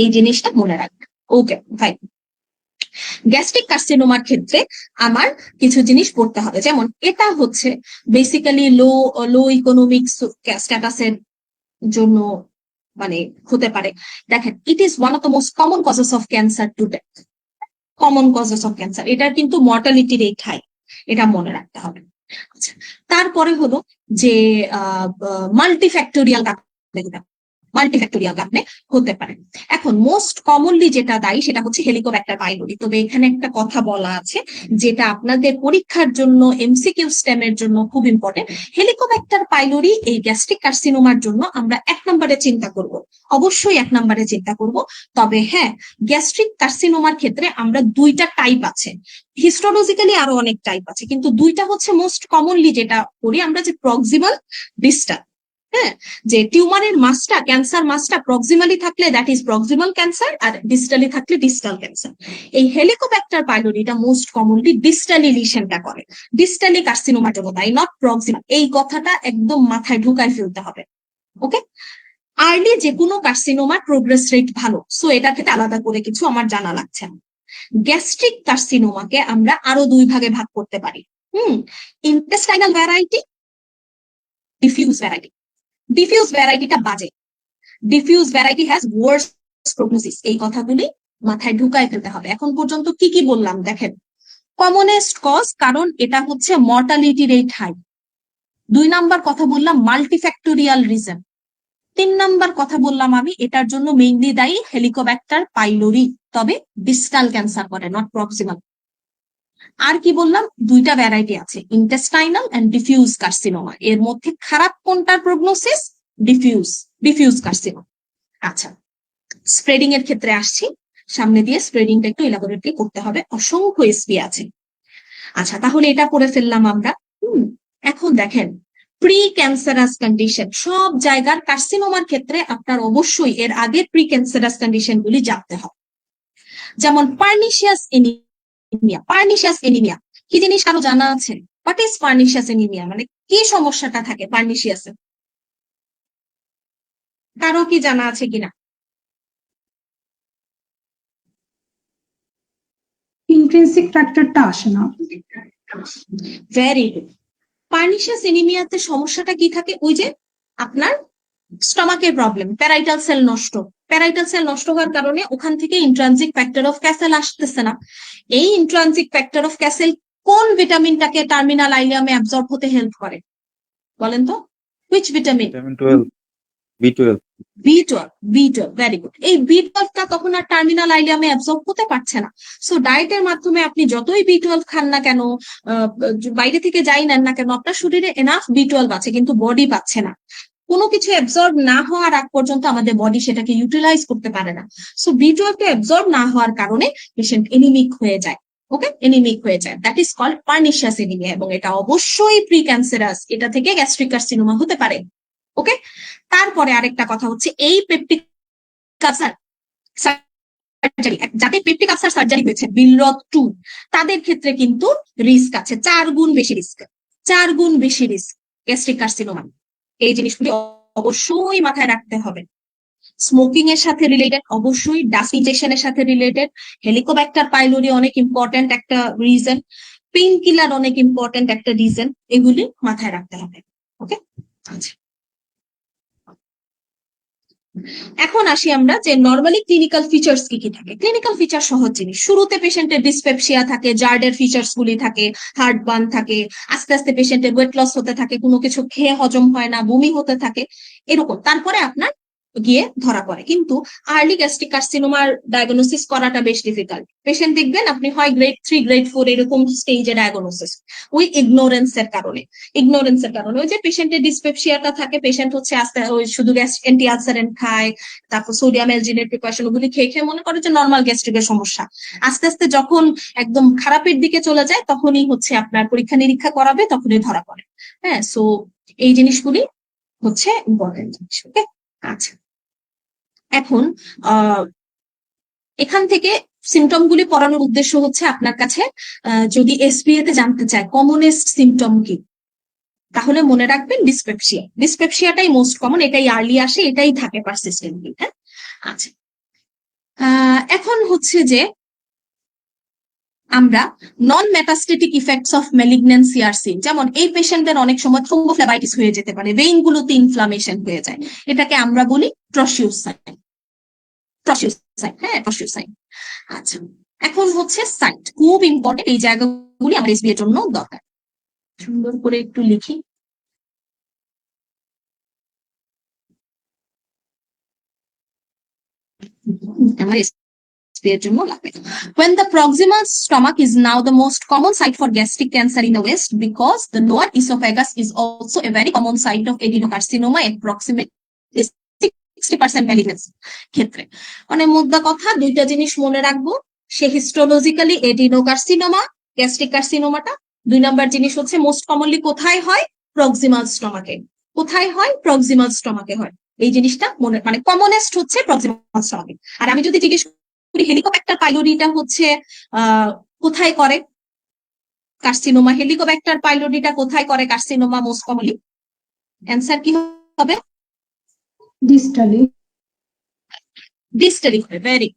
এই জিনিসটা মনে রাখবেন। ওকে ভাই, গ্যাস্ট্রিক কার্সিনোমার ক্ষেত্রে আমার কিছু জিনিস পড়তে হবে, যেমন এটা হচ্ছে বেসিক্যালি লো লো ইকোনমিক স্ট্যাটাসের জন্য মানে হতে পারে। দেখেন, it is one of the most common causes of cancer to death, common causes of cancer. এটার কিন্তু মর্টালিটি রেট হাই, এটা মনে রাখতে হবে। আচ্ছা, তারপরে হলো যে মাল্টিফ্যাক্টোরিয়াল মাল্টিফ্যাক্টোরিয়াল কারণে হতে পারে। এখন মোস্ট কমনলি যেটা দায়ী সেটা হচ্ছে হেলিকোব্যাক্টার পাইলোরি। তবে এখানে একটা কথা বলা আছে যেটা আপনাদের পরীক্ষার জন্য এমসিকিউ স্টেমের জন্য খুব ইম্পর্টেন্ট। হেলিকোব্যাক্টার পাইলোরি এই গ্যাস্ট্রিক কার্সিনোমার জন্য আমরা 1 নম্বরে চিন্তা করব, অবশ্যই 1 নম্বরে চিন্তা করব। তবে হ্যাঁ, গ্যাস্ট্রিক কার্সিনোমার ক্ষেত্রে আমরা দুইটা টাইপ আছে, হিস্টোলজিক্যালি আরো অনেক টাইপ আছে, কিন্তু দুইটা হচ্ছে মোস্ট কমনলি যেটা করি আমরা, যে প্রক্সিমাল, ডিস্টাল। হ্যাঁ, যে টিউমারের মাসটা, ক্যান্সার মাসটা প্রক্সিমালি থাকলে দ্যাট ইজ প্রক্সিমাল ক্যান্সার, আর ডিস্টালি থাকলে ডিস্টাল ক্যান্সার। এই হেলিকোব্যাক্টার পাইলোরিটা মোস্ট কমনলি ডিস্টালি লিশনটা করে, ডিস্টালি কার্সিনোমা জন্য তাই, নট প্রক্সিমাল। এই কথাটা একদম মাথায় ঢুকায় ফেলতে হবে। ওকে, আর্লি যে কোনো কার্সিনোমার প্রোগ্রেস রেট ভালো, সো এটা থেকে আলাদা করে কিছু আমার জানা লাগছে না। গ্যাস্ট্রিক কার্সিনোমাকে আমরা আরো 2 ভাগে ভাগ করতে পারি। Intestinal variety, diffuse variety. Diffuse ভ্যারাইটিটা বাজে, diffuse variety has worse prognosis. এই কথাগুলি মাথায় ঢুকায় ফেলতে হবে। এখন পর্যন্ত কি কি বললাম দেখেন, কমনেস্ট কজ, কারণ এটা হচ্ছে মর্টালিটি রেট হাই। 2 নাম্বার কথা বললাম মাল্টিফ্যাক্টোরিয়াল রিজন। 3 নাম্বার কথা বললাম আমি এটার জন্য মেইনলি দায়ী হেলিকোব্যাক্টার পাইলোরি, তবে ডিস্টাল ক্যান্সার করে, নট প্রক্সিমাল। আর কি বললাম, 2টা ভ্যারাইটি আছে, ইন্টেস্টাইনাল এন্ড ডিফিউজ কার্সিনোমা। এর মধ্যে খারাপ কোনটার প্রগনোসিস? Diffuse carcinoma. আচ্ছা, স্প্রেডিং এর ক্ষেত্রে আসছি, সামনে দিয়ে স্প্রেডিংটা একটু ইলাবোরেটলি করতে হবে, অসংখ্য এসপি আছে। আচ্ছা, তাহলে এটা করে ফেললাম আমরা। এখন দেখেন, প্রি ক্যান্সারাস কন্ডিশন, সব জায়গার কার্সিনোমার ক্ষেত্রে আপনার অবশ্যই এর আগে প্রি ক্যান্সারাস কন্ডিশন গুলি জানতে হবে। যেমন পার্নিশিয়াস এনিমিয়া। পার্নিশিয়াস এনিমিয়া কি জিনিস কারো জানা আছে? হোয়াট ইজ পার্নিশিয়াস এনিমিয়া, মানে কি সমস্যাটা থাকে পার্নিশিয়াসে? কারো কি জানা আছে কিনা? ইন্ট্রিনসিক ফ্যাক্টরটা আসে না। Very good. পার্নিশিয়াস এনিমিয়াতে সমস্যাটা কি থাকে? ওই যে আপনার স্টমাকের প্রবলেম, প্যারাইটাল সেল নষ্ট। প্যারাইটাল সেল নষ্ট হওয়ার কারণে ওখান থেকে ইন্ট্রানজিক ফ্যাক্টর অফ ক্যাসেল আসতেছে না। এই ইন্ট্রানজিক ফ্যাক্টর অফ ক্যাসেল কোন ভিটামিনটাকে টার্মিনাল আইলিয়ামে অ্যাবজর্ব হতে হেল্প করে বলেন তো? Which vitamin? Vitamin 12, B12। B12, very good. এই B12টা তখন আর টার্মিনাল আইলিয়ামে অ্যাবজর্ব হতে পারছে না। সো ডায়েটের মাধ্যমে আপনি যতই B12 খান না কেন, বাইরে থেকে যাই নেন না কেন, আপনার শরীরে এনাফ B12 আছে কিন্তু বডি পাচ্ছে না। কোনো কিছু অ্যাবজর্ব না হওয়ার আগ পর্যন্ত আমাদের বডি সেটাকে ইউটিলাইজ করতে পারে না। সো B12 টা অ্যাবজর্ব না হওয়ার কারণে পেশেন্ট এনিমিক হয়ে যায়। ওকে, এনিমিক হয়ে যায়, that is called pernicious anaemia, এবং এটা অবশ্যই প্রি ক্যান্সারাস। এটা থেকে গ্যাস্ট্রিক কার্সিনোমা হতে পারে। ওকে, তারপরে আরেকটা কথা হচ্ছে এই পেপটিক আলসার সার্জারি, যাতে পেপটিক আলসার সার্জারি হয়েছে বিলরথ 2, তাদের ক্ষেত্রে কিন্তু রিস্ক আছে 4 গুণ বেশি রিস্ক, 4 গুণ বেশি রিস্ক গ্যাস্ট্রিক কার্সিনোমা। এই জিনিসগুলি অবশ্যই মাথায় রাখতে হবে। স্মোকিং এর সাথে রিলেটেড, অবশ্যই ডাস্ট ইনজেকশনের সাথে রিলেটেড, হেলিকোব্যাক্টার পাইলোরি অনেক ইম্পর্টেন্ট একটা রিজন, পেইন কিলার অনেক ইম্পর্টেন্ট একটা রিজন, এগুলি মাথায় রাখতে হবে। ওকে, আচ্ছা, এখন আসি আমরা যে নরমালি ক্লিনিক্যাল ফিচার্স কি কি থাকে। ক্লিনিক্যাল ফিচার সহজ জিনিস। শুরুতে পেশেন্টের ডিসপেপসিয়া থাকে, জার্ডের ফিচার্স গুলি থাকে, হার্ট বার্ন থাকে, আস্তে আস্তে পেশেন্টের ওয়েট লস হতে থাকে, কোনো কিছু খেয়ে হজম হয় না, বমি হতে থাকে, এরকম। তারপরে আপনার গিয়ে ধরা পড়ে। কিন্তু আর্লি গ্যাস্ট্রিক কার্সিনোমার ডায়াগনোসিস করাটা বেশ ডিফিকাল্ট। পেশেন্ট দেখবেন আপনি হয় গ্রেড 3, গ্রেড 4 এরকম স্টেজে ডায়াগনোসিস, ওই ইগনোরেন্সের কারণে। ওই যে পেশেন্টের ডিসপেপসিয়াটা থাকে, পেশেন্ট হচ্ছে আস্তে ওই শুধু অ্যান্টি আলসারেন্ট খায়, তারপর সোডিয়াম এলজিনেট প্রিপারেশন ওগুলি খেয়ে খেয়ে মনে করে যে নর্মাল গ্যাস্ট্রিকের সমস্যা। আস্তে আস্তে যখন একদম খারাপের দিকে চলে যায় তখনই হচ্ছে আপনার পরীক্ষা নিরীক্ষা করাবে, তখনই ধরা পড়ে। হ্যাঁ, সো এই জিনিসগুলি হচ্ছে ইম্পর্টেন্ট জিনিস। ওকে, আচ্ছা, এখন এখান থেকে সিমটম গুলি পড়ানোর উদ্দেশ্য হচ্ছে আপনার কাছে যদি এসপিএ তে জানতে চায় কমনেস্ট সিমটম কি, তাহলে মনে রাখবেন ডিসপেপসিয়া। ডিসপেপসিয়াটাই মোস্ট কমন, এটাই আর্লি আসে, এটাই থাকে পারসিস্টেন্টলি। হ্যাঁ, আচ্ছা, এখন হচ্ছে যে আমরা non metastatic effects of malignancy are seen, যেমন এই পেশেন্টদের অনেক সময় থ্রোম্বোফ্লেবাইটিস হয়ে যেতে পারে, ভেইন গুলোতে ইনফ্লামেশন হয়ে যায়, এটাকে আমরা বলি ট্রসিউস সাইন। হ্যাঁ, ট্রসিউস সাইন। আচ্ছা, এখন হচ্ছে সাইট, খুব ইম্পর্টেন্ট, এই জায়গাগুলি আমার এসবি এর জন্য দরকার। সুন্দর করে একটু লিখি। আমার এসবি এর জন্য লাগবে। When the proximal stomach is now the most common site for gastric cancer in the West, because the lower esophagus is also a very common site of adenocarcinoma, approximately 60% malignancy ক্ষেত্রে। মানে মুদ্রা কথা, দুইটা জিনিস মনে রাখবো, সে হিস্টোলজিক্যালি এডিনোকার্সিনোমা, গ্যাস্ট্রিক কার্সিনোমাটা। 2 নাম্বার জিনিস হচ্ছে মোস্ট কমনলি কোথায় হয়? প্রক্সিমাল স্টমাকে। কোথায় হয়? প্রক্সিমাল স্টমাকে হয়। এই জিনিসটা মনে, মানে কমনেস্ট হচ্ছে প্রক্সিমাল স্টমাকে। আর আমি যদি জিজ্ঞেস করি হেলিকোব্যাক্টার পাইলোরিটা হচ্ছে কোথায় করে কার্সিনোমা, হেলিকোব্যাক্টার পাইলোরিটা কোথায় করে কার্সিনোমা মোস্ট কমনলি? অ্যান্সার কি হবে? ডিস্টালি। ডিস্টালি করে, ভেরি।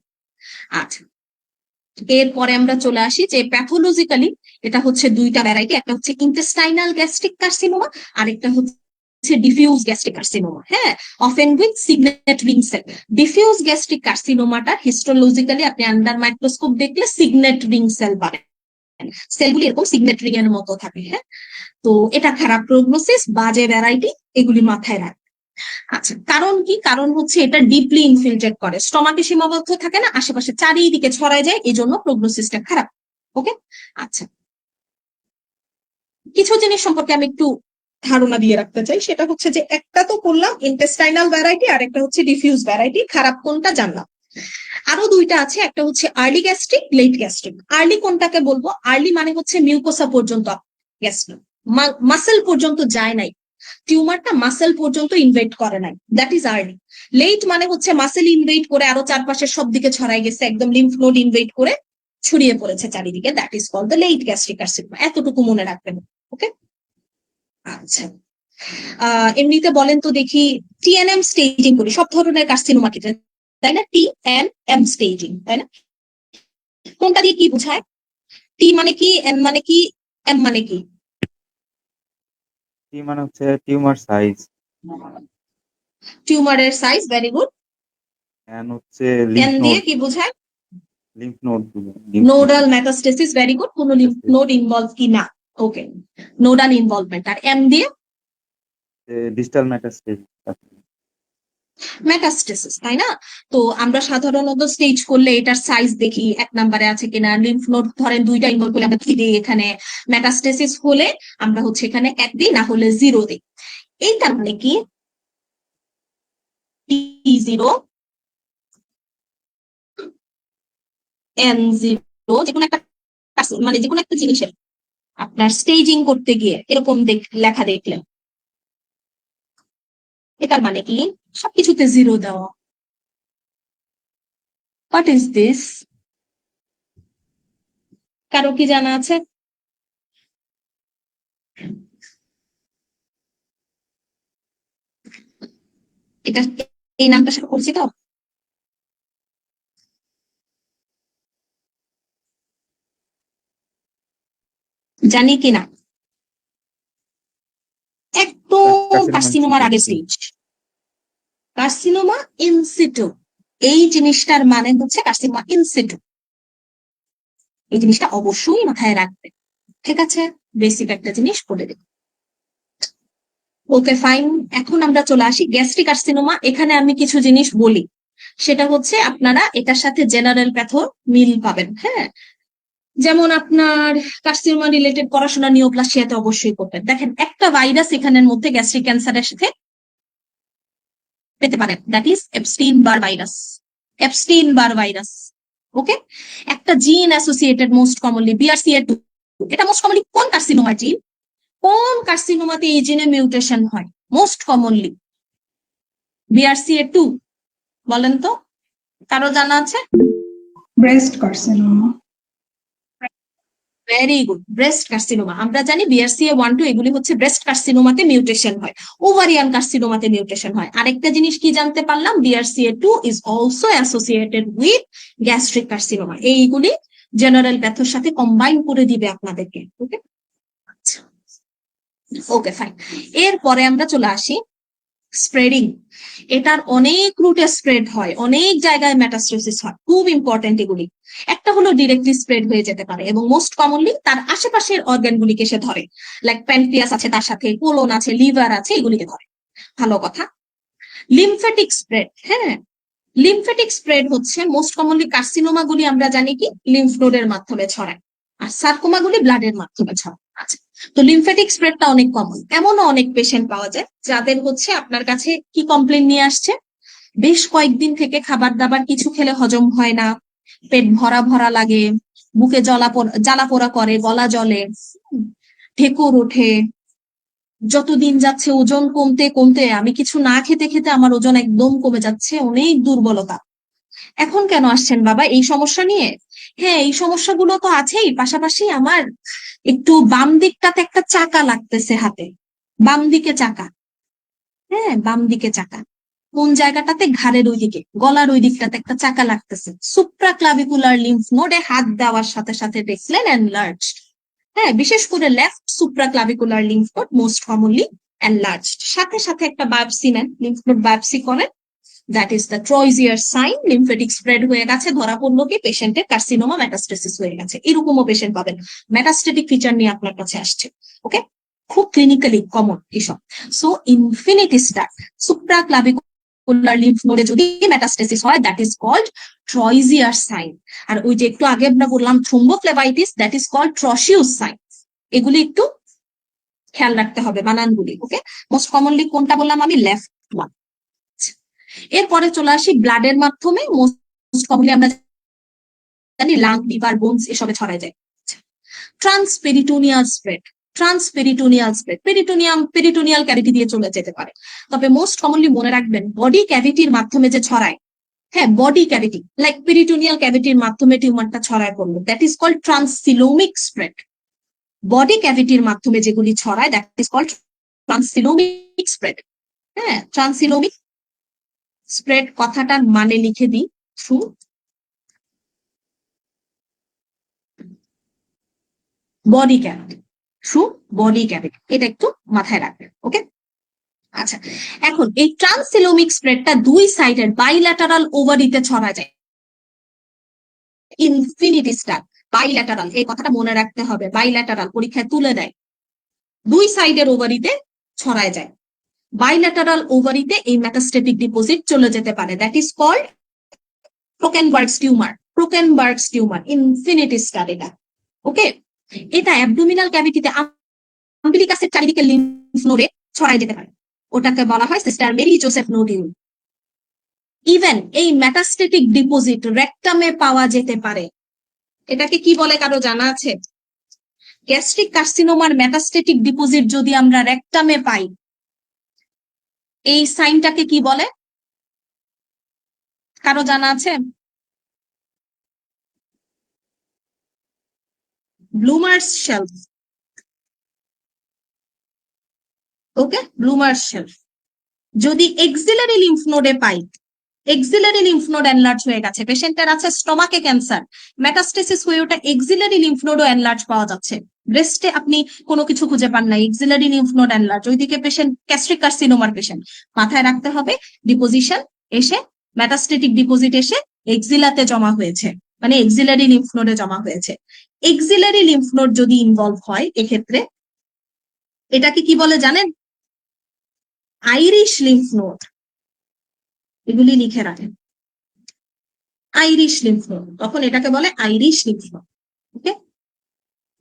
আচ্ছা, এরপরে আমরা চলে আসি যে প্যাথোলজিক্যালি এটা হচ্ছে দুইটা ভ্যারাইটি, একটা হচ্ছে ইন্টেস্টাইনাল গ্যাস্ট্রিক কার্সিনোমা, আর একটা হচ্ছে ডিফিউজ গ্যাস্ট্রিক কার্সিনোমা। হ্যাঁ, often with signet ring cell. Diffuse gastric কার্সিনোমাটা হিস্টোলজিক্যালি আপনি আন্ডার মাইক্রোস্কোপ দেখলে সিগনেট রিং সেল পাবেন, সেলগুলি এরকম সিগনেট রিং এর মতো থাকে। হ্যাঁ, তো এটা খারাপ প্রগনোসিস, বাজে ভ্যারাইটি, এগুলি মাথায় রাখবেন। আচ্ছা, কারণ কি? কারণ হচ্ছে এটা ডিপলি ইনফিলট্রেট করে, স্টমাকে সীমাবদ্ধ থাকে না, আশেপাশে চারিদিকে ছড়ায় যায়, এই জন্য প্রগনোসিসটা খারাপ। ওকে, আচ্ছা, কিছু জিনিস সম্পর্কে আমি একটু ধারণা দিয়ে রাখতে চাই, সেটা হচ্ছে যে একটা তো করলাম ইন্টেস্টাইনাল ভ্যারাইটি, আর একটা হচ্ছে ডিফিউজ ভ্যারাইটি, খারাপ কোনটা জানলাম। আরো দুইটা আছে, একটা হচ্ছে early gastric, late gastric. Early কোনটাকে বলবো? আর্লি মানে হচ্ছে মিউকোসা পর্যন্ত গ্যাস্ট্রিক, মাসেল পর্যন্ত যায় নাই, টিউমারটা মাসেল পর্যন্ত ইনভেট করে নাই, দ্যাট ইজ আর্লি। লেট মানে হচ্ছে মাসেল ইনভেট করে আরো চারপাশের সব দিকে ছড়াই গেছে, একদম লিম্ফ নোড ইনভেট করে ছড়িয়ে পড়েছে চারিদিকে, that is called the late gastric carcinoma. এতটুকু মনে রাখবেন। ওকে, আচ্ছা, এমনিতে বলেন তো দেখি, টিএনএম স্টেজিং করি সব ধরনের কার্সিনোমা ক্ষেত্রে, তাই না? টিএনএম স্টেজিং, তাই না? কোনটা দিয়ে কি বোঝায়? টি মানে কি, এম মানে কি, এম মানে কি? টি মানে হচ্ছে টিউমার সাইজ, টিউমারের সাইজ, ভেরি গুড। এন হচ্ছে লিম্ফ এন দিয়ে নোড, কি বোঝায়? লিম্ফ নোড গুলো, lymph node nodal metastasis, very good. কোনো লিম্ফ নোড ইনভলভ কি না? ওকে, নোডাল ইনভলভমেন্ট। আর এম দিয়ে? ডিস্টাল মেটাস্টেজ। মেটাস্টেসিস, তাই না? তো আমরা সাধারণত স্টেজ করলে এটার সাইজ দেখি, এক নম্বরে আছে কিনা। লিম্ফ নোড ধরেন দুইটা ইনভলভ করলে আমরা কি দিই এখানে? মেটাস্টেসিস হলে আমরা হচ্ছে এখানে 1 দিই, না হলে 0 দিই। এইটার মানে কি? T0, N0, যেকোনো একটা মানে যেকোনো একটা জিনিসের আপনার স্টেজিং করতে গিয়ে এরকম লেখা দেখলেন, এটার মানে কি? সবকিছুতে 0 দেওয়া। What is this? কারো কি জানা আছে? এটা এই নামটার সাথে পরিচিত? জানি কিনা? একদম কার্সিনোমার আগে স্টেজ, কার্সিনোমা ইনসিটু। এই জিনিসটার মানে হচ্ছে কার্সিনোমা ইনসিটু। এই জিনিসটা অবশ্যই মাথায় রাখবে, ঠিক আছে? বেসিক একটা জিনিস বলে দেব। ওকে ফাইন, এখন আমরা চলে আসি গ্যাস্ট্রিক কার্সিনোমা। এখানে আমি কিছু জিনিস বলি, সেটা হচ্ছে আপনারা এটার সাথে জেনারেল প্যাথোর মিল পাবেন। হ্যাঁ, যেমন আপনার কার্সিনোমা রিলেটেড পড়াশোনা নিওপ্লাসিয়াতে অবশ্যই করবেন। দেখেন, একটা ভাইরাস এখানের মধ্যে গ্যাস্ট্রিক ক্যান্সারের সাথে পেতে পারেন, that is Epstein Barr virus. Epstein Barr virus, okay? একটা gene associated most commonly BRCA2। এটা মোস্ট কমনলি কোন কার্সিনোমা জিন? কোন কার্সিনোমাতে এই জিনে মিউটেশন হয় মোস্ট কমনলি? BRCA2। বলেন তো, কারো জানা আছে? Breast carcinoma. Very good, breast carcinoma. আমরা জানি BRCA1, 2 এগুলি হচ্ছে ব্রেস্ট কার্সিনোমাতে মিউটেশন হয়, ওভারিয়ান কার্সিনোমাতে মিউটেশন হয়। আরেকটা জিনিস কি জানতে পারলাম? BRCA2 is also associated with gastric carcinoma. এইগুলি জেনারেল প্যাথোর সাথে কম্বাইন করে দিবে আপনাদেরকে, ওকে? ওকে ফাইন, এরপরে আমরা চলে আসি স্প্রেডিং। এটার অনেক রুটে স্প্রেড হয়, অনেক জায়গায় মেটাস্টেসিস হয়, খুব ইম্পর্টেন্ট এগুলি। একটা হলো ডিরেক্টলি স্প্রেড হয়ে যেতে পারে এবং মোস্ট কমনলি তার আশেপাশের অর্গানগুলিকে সে ধরে, লাইক প্যানক্রিয়াস আছে, তার সাথে কোলন আছে, লিভার আছে, এগুলিকে ধরে। ভালো কথা। লিমফ্যাটিক স্প্রেড, হ্যাঁ, লিমফ্যাটিক স্প্রেড হচ্ছে মোস্ট কমনলি কার্সিনোমা গুলি আমরা জানি কি লিম্ফ নোডের মাধ্যমে ছড়ায়, আর সার্কোমা গুলি ব্লাডের মাধ্যমে ছড়ায়। আচ্ছা, তো লিমফ্যাটিক স্প্রেডটা অনেক কমন। এমনও অনেক পেশেন্ট পাওয়া যায় যাদের হচ্ছে আপনার কাছে কি কমপ্লেন নিয়ে আসছে? বেশ কয়েকদিন থেকে খাবার দাবার কিছু খেলে হজম হয় না, পেট ভরা ভরা লাগে, বুকে জ্বালা পোড়া করে, গলা জ্বলে, ঢেকুর ওঠে, যতদিন যাচ্ছে ওজন কমতে কমতে, আমি কিছু না খেতে খেতে আমার ওজন একদম কমে যাচ্ছে, অনেক দুর্বলতা। এখন কেন আসছেন বাবা এই সমস্যা নিয়ে? হ্যাঁ, এই সমস্যাগুলো তো আছেই, পাশাপাশি আমার একটু বাম দিকটাতে একটা চাকা লাগতেছে হাতে, বাম দিকে চাকা। হ্যাঁ, বাম দিকে চাকা। কোন জায়গাটাতে? ঘাড়ের ওই দিকে, গলার ওই দিকটাতে একটা চাকা লাগতেছে। সুপ্রা ক্লাভিকুলার লিম্ফ নোডে হাত দেওয়ার সাথে সাথে দেখলেন এনলার্জড। হ্যাঁ, বিশেষ করে left supraclavicular lymph node most commonly enlarged. সাথে সাথে একটা বায়োপসি নেন, লিম্ফ নোড বায়োপসি করেন, that is the Troisier sign. Lymphatic spread হয়ে গেছে, ধরা পড়লো কি পেশেন্টের কার্সিনোমা মেটাস্টেসিস হয়ে গেছে। এরকমও পেশেন্ট পাবেন মেটাস্টেটিক ফিচার নিয়ে আপনার কাছে আসছে, ওকে? খুব ক্লিনিক্যালি কমন এসব। So infinity star supra clavicular lymph নোডে যদি মেটাস্টেসিস হয়, দ্যাট ইজ কল্ড ট্রয়জিয়ার সাইন। আর ওই যে একটু আগে আমরা বললাম থ্রোম্বোফ্লেবাইটিস, দ্যাট ইজ কল্ড ট্রসিউস সাইন। এগুলি একটু খেয়াল রাখতে হবে বানানগুলি, ওকে? মোস্ট কমনলি কোনটা বললাম আমি? Left one. এরপরে চলে আসি ব্লাডের মাধ্যমে। মোস্ট কমনলি আমরা জানি লাং, লিভার, বোনস এসবে ছড়ায় যায়। ট্রান্সপেরিটোনিয়াল স্প্রেড, ট্রান্সপেরিটোনিয়াল স্প্রেড পেরিটোনিয়াল ক্যাভিটি দিয়ে চলে যেতে পারে। তবে মোস্ট কমনলি মনে রাখবেন বডি ক্যাভিটির মাধ্যমে যে ছড়ায়, হ্যাঁ, বডি ক্যাভিটি লাইক পেরিটোনিয়াল ক্যাভিটির মাধ্যমে টিউমারটা ছড়ায় পড়লো, that is called transcoelomic spread. Body ক্যাভিটির মাধ্যমে যেগুলি ছড়ায়, that is called transcoelomic spread. হ্যাঁ, ট্রান্সসিলোমিক স্প্রেড কথাটার মানে লিখে দিই, through body cavity, through body cavity, এটা একটু মাথায় রাখবেন। ওকে, আচ্ছা, এখন এই ট্রান্সসিলোমিক স্প্রেডটা দুই সাইডের বাইল্যাটারাল ওভারিতে ছড়া যায়। ইনফিনিটি স্টার, বাইল্যাটারাল, এই কথাটা মনে রাখতে হবে, বাইল্যাটারাল পরীক্ষায় তুলে দেয়, দুই সাইডের ওভারিতে ছড়ায় যায়। বাইল্যাটারাল ওভারিতে এই মেটাস্টেটিক ডিপোজিট চলে যেতে পারে, that is called Krukenberg's tumour. Krukenberg's tumour, infinity star এটা। ওকে, এটা অ্যাবডোমিনাল ক্যাভিটিতে আম্বিলিকাসের চারিদিকে লিম্ফ নোডে ছড়ায় যেতে পারে, ওটাকে বলা হয় sister Mary Joseph nodule. Even এই মেটাস্টেটিক ডিপোজিট রেকটামে পাওয়া যেতে পারে, এটাকে কি বলে কারো জানা আছে? গ্যাস্ট্রিক কার্সিনোমার মেটাস্টেটিক ডিপোজিট যদি আমরা রেকটামে পাই, এই সাইনটাকে কি বলে কারো জানা আছে? ব্লুমার্স শেলফ। ওকে, ব্লুমার্স শেলফ। যদি এক্সিলারি লিম্ফ নোডে পাই, এক্সিলারি লিম্ফ নোড এনলার্জ হয়ে গেছে, পেশেন্টের আছে স্টোমাকে ক্যান্সার, মেটাস্টেসিস হয়ে ওটা এক্সিলারি লিম্ফ নোডও এনলার্জ পাওয়া যাচ্ছে, ব্রেস্টে আপনি কোনো কিছু খুঁজে পান না, এক্সিলারি লিম্ফ নোড এনলার্জ, ওইদিকে পেশেন্ট গ্যাস্ট্রিক কার্সিনোমার পেশেন্ট, মাথায় রাখতে হবে ডিপোজিশন এসে, মেটাস্টেটিক ডিপোজিট এসে এক্সিলাতে জমা হয়েছে, মানে এক্সিলারি লিম্ফ নোডে জমা হয়েছে। এক্সিলারি লিম্ফ নোড যদি ইনভলভ হয় এক্ষেত্রে এটাকে কি বলে জানেন? Irish lymph node. এগুলি লিখে রাখেন, আইরিশ লিম্ফ নোড, তখন এটাকে বলে আইরিশ লিম্ফ নোড। ওকে,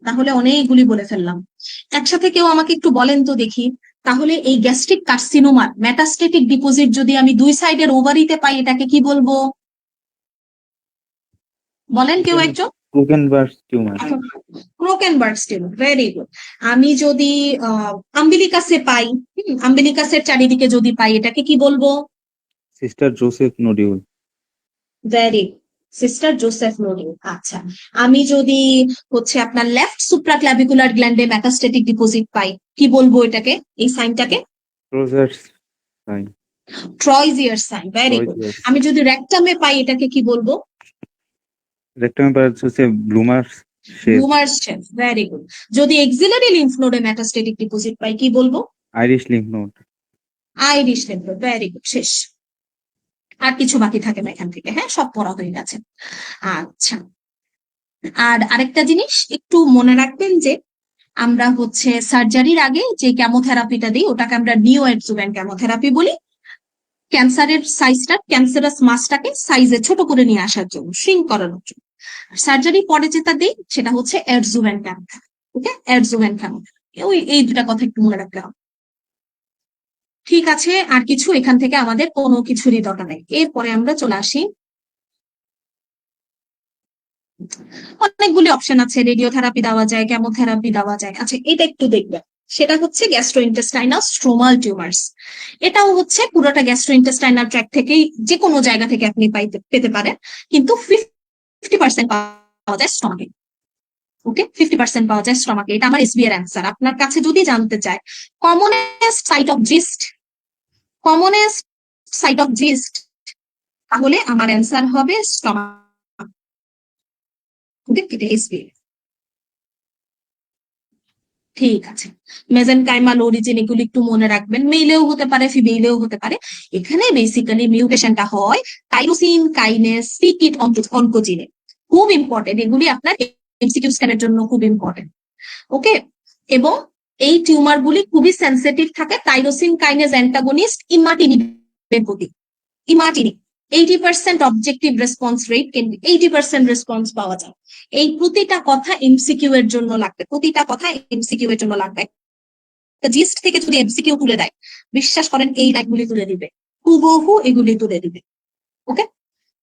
তাহলে অনেকগুলি বলে ফেললাম। একসাথে কেউ আমাকে একটু বলেন তো দেখি, তাহলে এই গ্যাস্ট্রিক কার্সিনোমার মেটাস্টেটিক ডিপোজিট যদি আমি দুই সাইডের ওভারিতে পাই, এটাকে কি বলবো? বলেন কেউ একজন। Krukenberg's tumour. Krukenberg's tumour, very good. আমি যদি আম্বিলিকাসে পাই, আম্বিলিকাসের চারিদিকে যদি পাই, এটাকে কি বলবো? Sister Joseph nodule. Very, sister Joseph nodule. আচ্ছা, আমি যদি হচ্ছে আপনার লেফট সুপ্রাক্লাভিকুলার গ্ল্যান্ডে মেটাস্টেটিক ডিপোজিট পাই, কি বলবো এটাকে, এই সাইনটাকে? Troisier's sign. Troisier sign, very good. আমি যদি রেকটামে পাই, এটাকে কি বলবো? রেকটামে পাওয়া হচ্ছে Blumer's shelf. Blumer's shelf, very good. যদি এক্সিলারি লিম্ফ নোডে মেটাস্টেটিক ডিপোজিট পাই, কি বলবো? Irish lymph node. Irish lymph node, very good. শেষ, আর কিছু বাকি থাকে না এখান থেকে। হ্যাঁ, সব পড়া হয়ে গেছে। আচ্ছা, আর আরেকটা জিনিস একটু মনে রাখবেন যে আমরা হচ্ছে সার্জারির আগে যে কেমোথেরাপিটা দিই, ওটাকে আমরা নিও অ্যাডজুভ্যান্ট কেমোথেরাপি বলি। ক্যান্সারের সাইজটা, ক্যান্সারাস মাসটাকে সাইজে ছোট করে নিয়ে আসার জন্য, শ্রিঙ্ক করানোর জন্য। সার্জারি পরে যেটা দিই সেটা হচ্ছে অ্যাডজুভ্যান্ট কেমোথেরাপি। ওকে, অ্যাডজুভ্যান্ট কেমোথেরাপি, এই দুটা কথা একটু মনে রাখতে হবে। ঠিক আছে, আর কিছু এখান থেকে আমাদের কোনো কিছুরই দরকার নেই। এরপরে আমরা চলে আসি, অনেকগুলি অপশন আছে, রেডিওথেরাপি দেওয়া যায়, কেমোথেরাপি দেওয়া যায়। আচ্ছা, এটা একটু দেখবেন, সেটা হচ্ছে গ্যাস্ট্রোইন্টেস্টাইনাল স্ট্রোমাল টিউমার্স। এটাও হচ্ছে পুরোটা গ্যাস্ট্রোইন্টেস্টাইনাল ট্র্যাক্ট থেকেই, যে কোনো জায়গা থেকে আপনি পেতে পারেন, কিন্তু 50% পাওয়া যায় স্টমাকে। ওকে, 50% পাওয়া যায় স্টমাকে। এটা আমার এসবি এর অ্যান্সার। আপনার কাছে যদি জানতে চায় commonest site of GIST, commonest site of GIST, তাহলে আমার অ্যান্সার হবে স্টমাক। ঠিক আছে, মেজেনকাইমাল অরিজিন এগুলো একটু মনে রাখবেন, মেইলেও হতে পারে ফিমেইলেও হতে পারে। এখানে বেসিক্যালি মিউটেশনটা হয় টাইরোসিন কাইনেস সিকিট অনকোজিনে, খুব ইম্পর্টেন্ট, এগুলি আপনার এমসিকিউ স্ক্যানের জন্য খুব ইম্পর্টেন্ট। ওকে, এবং এই টিউমার গুলি খুবই সেন্সিটিভ থাকে টাইরোসিন কাইনেস অ্যান্টাগনিস্ট ইমাটিনিবের প্রতি। ইমাটিনিব 80% অবজেক্টিভ রেসপন্স রেট, কিন্তু 80% রেসপন্স পাওয়া যায়। এই প্রতিটা কথা এমসিকিউ এর জন্য লাগবে, প্রতিটা কথা এমসিকিউ এর জন্য লাগবে। জিস্ট থেকে যদি এমসিকিউ তুলে দেয়, বিশ্বাস করেন এই লাইনগুলি তুলে দিবে, হুবহু এগুলি তুলে দিবে। ওকে,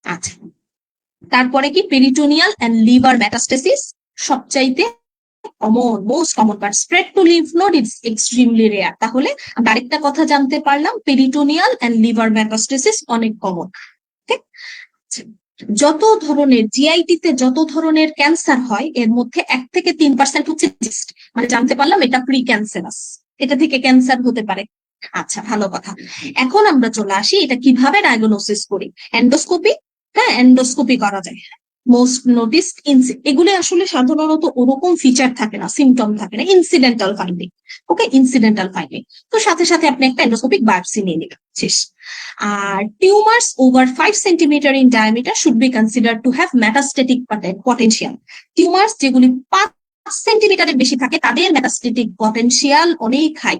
আচ্ছা, তারপরে কি পেরিটোনিয়াল এন্ড লিভার মেটাস্টেসিস, সবচাইতে common, most common, but spread to lymph node is extremely rare. তাহলে আমরা আরেকটা কথা জানতে পারলাম, পেরিটোনিয়াল এন্ড লিভার মেটাস্টেসিস অনেক কমন। যত ধরনের জিআইটি তে যত ধরনের ক্যান্সার হয়, এর মধ্যে 1 থেকে 3% হচ্ছে জিস্ট, মানে জানতে পারলাম এটা প্রি ক্যান্সারাস, এটা থেকে ক্যান্সার হতে পারে। আচ্ছা, ভালো কথা। এখন আমরা চলে আসি এটা কিভাবে ডায়াগনোসিস করি। এন্ডোস্কোপি, হ্যাঁ, এন্ডোস্কোপি করা যায়। মোস্ট নোটিসড এগুলো আসলে সাধারণত ওরকম ফিচার থাকে না, সিমটম থাকে না, ইনসিডেন্টাল ফাইন্ডিং। ওকে, ইনসিডেন্টাল ফাইন্ডিং। তো সাথে সাথে আপনি একটা এন্ডোস্কোপিক বায়োপসি নিয়ে নিলেন, শেষ। আর tumours over 5 centimetre in diameter should be consider to have metastatic potential. Tumours যেগুলি 5 সেন্টিমিটারের বেশি থাকে তাদের মেটাস্টেটিক পটেনশিয়াল অনেক হাই।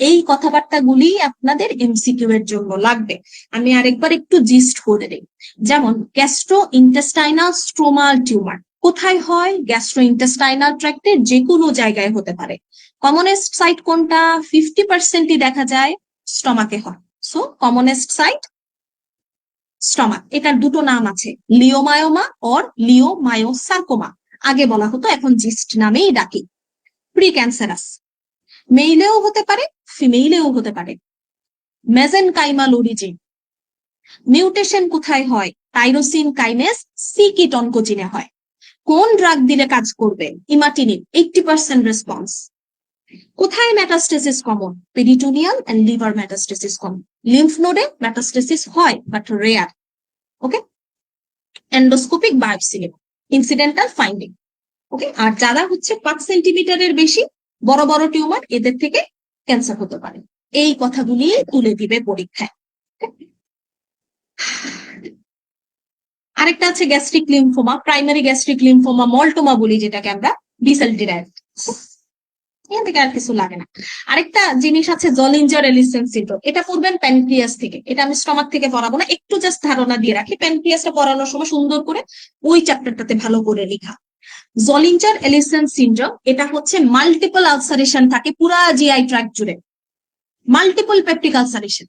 এই কথাবার্তাগুলি আপনাদের এমসিকিউ এর জন্য লাগবে। আমি আরেকবার একটু জিস্ট করে দিই। যেমন গ্যাস্ট্রো ইন্টেস্টাইনাল স্ট্রোমাল টিউমার কোথায় হয়? গ্যাস্ট্রো ইন্টেস্টাইনাল ট্র্যাক্টের যে কোনো জায়গায় হতে পারে। কমনেস্ট সাইট কোনটা? 50%ই দেখা যায় স্টমাকে হয়। So commonest site stomach. এটার দুটো নাম আছে, লিওমায়োমা অর লিওমায়োসার্কোমা। আগে বলা হতো, এখন জিস্ট নামেই ডাকি। প্রি ক্যান্সারাস, মেইলেও হতে পারে ফিমেইলেও হতে পারে। মেজেনকাইমাল অরিজিন, মিউটেশন কোথায় হয়? টাইরোসিন কাইনেজ সি কিট অনকোজিনে হয়। কোন ড্রাগ দিলে কাজ করবে? Imatinib, 80% response. কোথায় metastasis common? Peritoneal and liver metastasis common. Lymph নোডে মেটাস্টেসিস হয় but rare. Okay, endoscopic biopsy, incidental finding. Okay, আর যারা হচ্ছে 5 সেন্টিমিটারের বেশি বড় বড় টিউমার, এদের থেকে ক্যান্সার হতে পারে। এই কথাগুলি তুলে দিবে পরীক্ষায়। আরেকটা আছে gastric lymphoma, primary gastric lymphoma, maltoma বলি যেটাকে আমরা, বিসেল ডিরাইভড। এখান থেকে আর কিছু লাগে না। আরেকটা জিনিস আছে জলিঞ্জার এলিসেন সিনড্রোম, এটা পড়বেন প্যানক্রিয়াস থেকে। এটা আমি স্টমাক থেকে পড়াবো না, একটু জাস্ট ধারণা দিয়ে রাখি। প্যানক্রিয়াসটা পড়ানোর সময় সুন্দর করে ওই চ্যাপ্টারটাতে ভালো করে লেখা। জলিঞ্জার এলিসেন সিনড্রোম, এটা হচ্ছে মাল্টিপল আলসারেশন থাকে পুরা জিআই ট্র্যাক্ট জুড়ে। মাল্টিপল পেপটিক আলসারেশন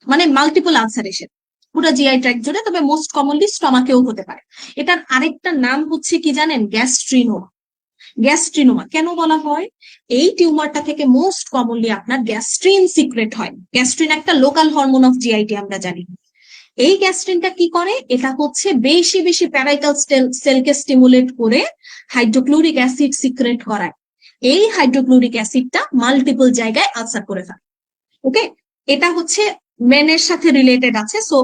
মানে মাল্টিপল আলসারেশন পুরো জিআই ট্র্যাক্ট জুড়ে, তবে মোস্ট কমনলি স্টমাকেও হতে পারে। এটার আরেকটা নাম হচ্ছে কি জানেন? গ্যাস্ট্রিনোমা। গ্যাস্ট্রিনোমা কেন বলা হয়? এই টিউমারটা থেকে মোস্ট কমনলি আপনার গ্যাস্ট্রিন সিক্রেট হয়। গ্যাস্ট্রিন একটা লোকাল হরমোন অফ জিআইটি, আমরা জানি। এই গ্যাস্ট্রিনটা কি করে? এটা হচ্ছে বেশি বেশি প্যারাইটাল সেলকে স্টিমুলেট করে হাইড্রোক্লোরিক অ্যাসিড সিক্রেট করায়। এই হাইড্রোক্লোরিক অ্যাসিডটা মাল্টিপল জায়গায় আলসার করে ফেলে। ওকে, এটা হচ্ছে মেনের সাথে রিলেটেড আছে। সো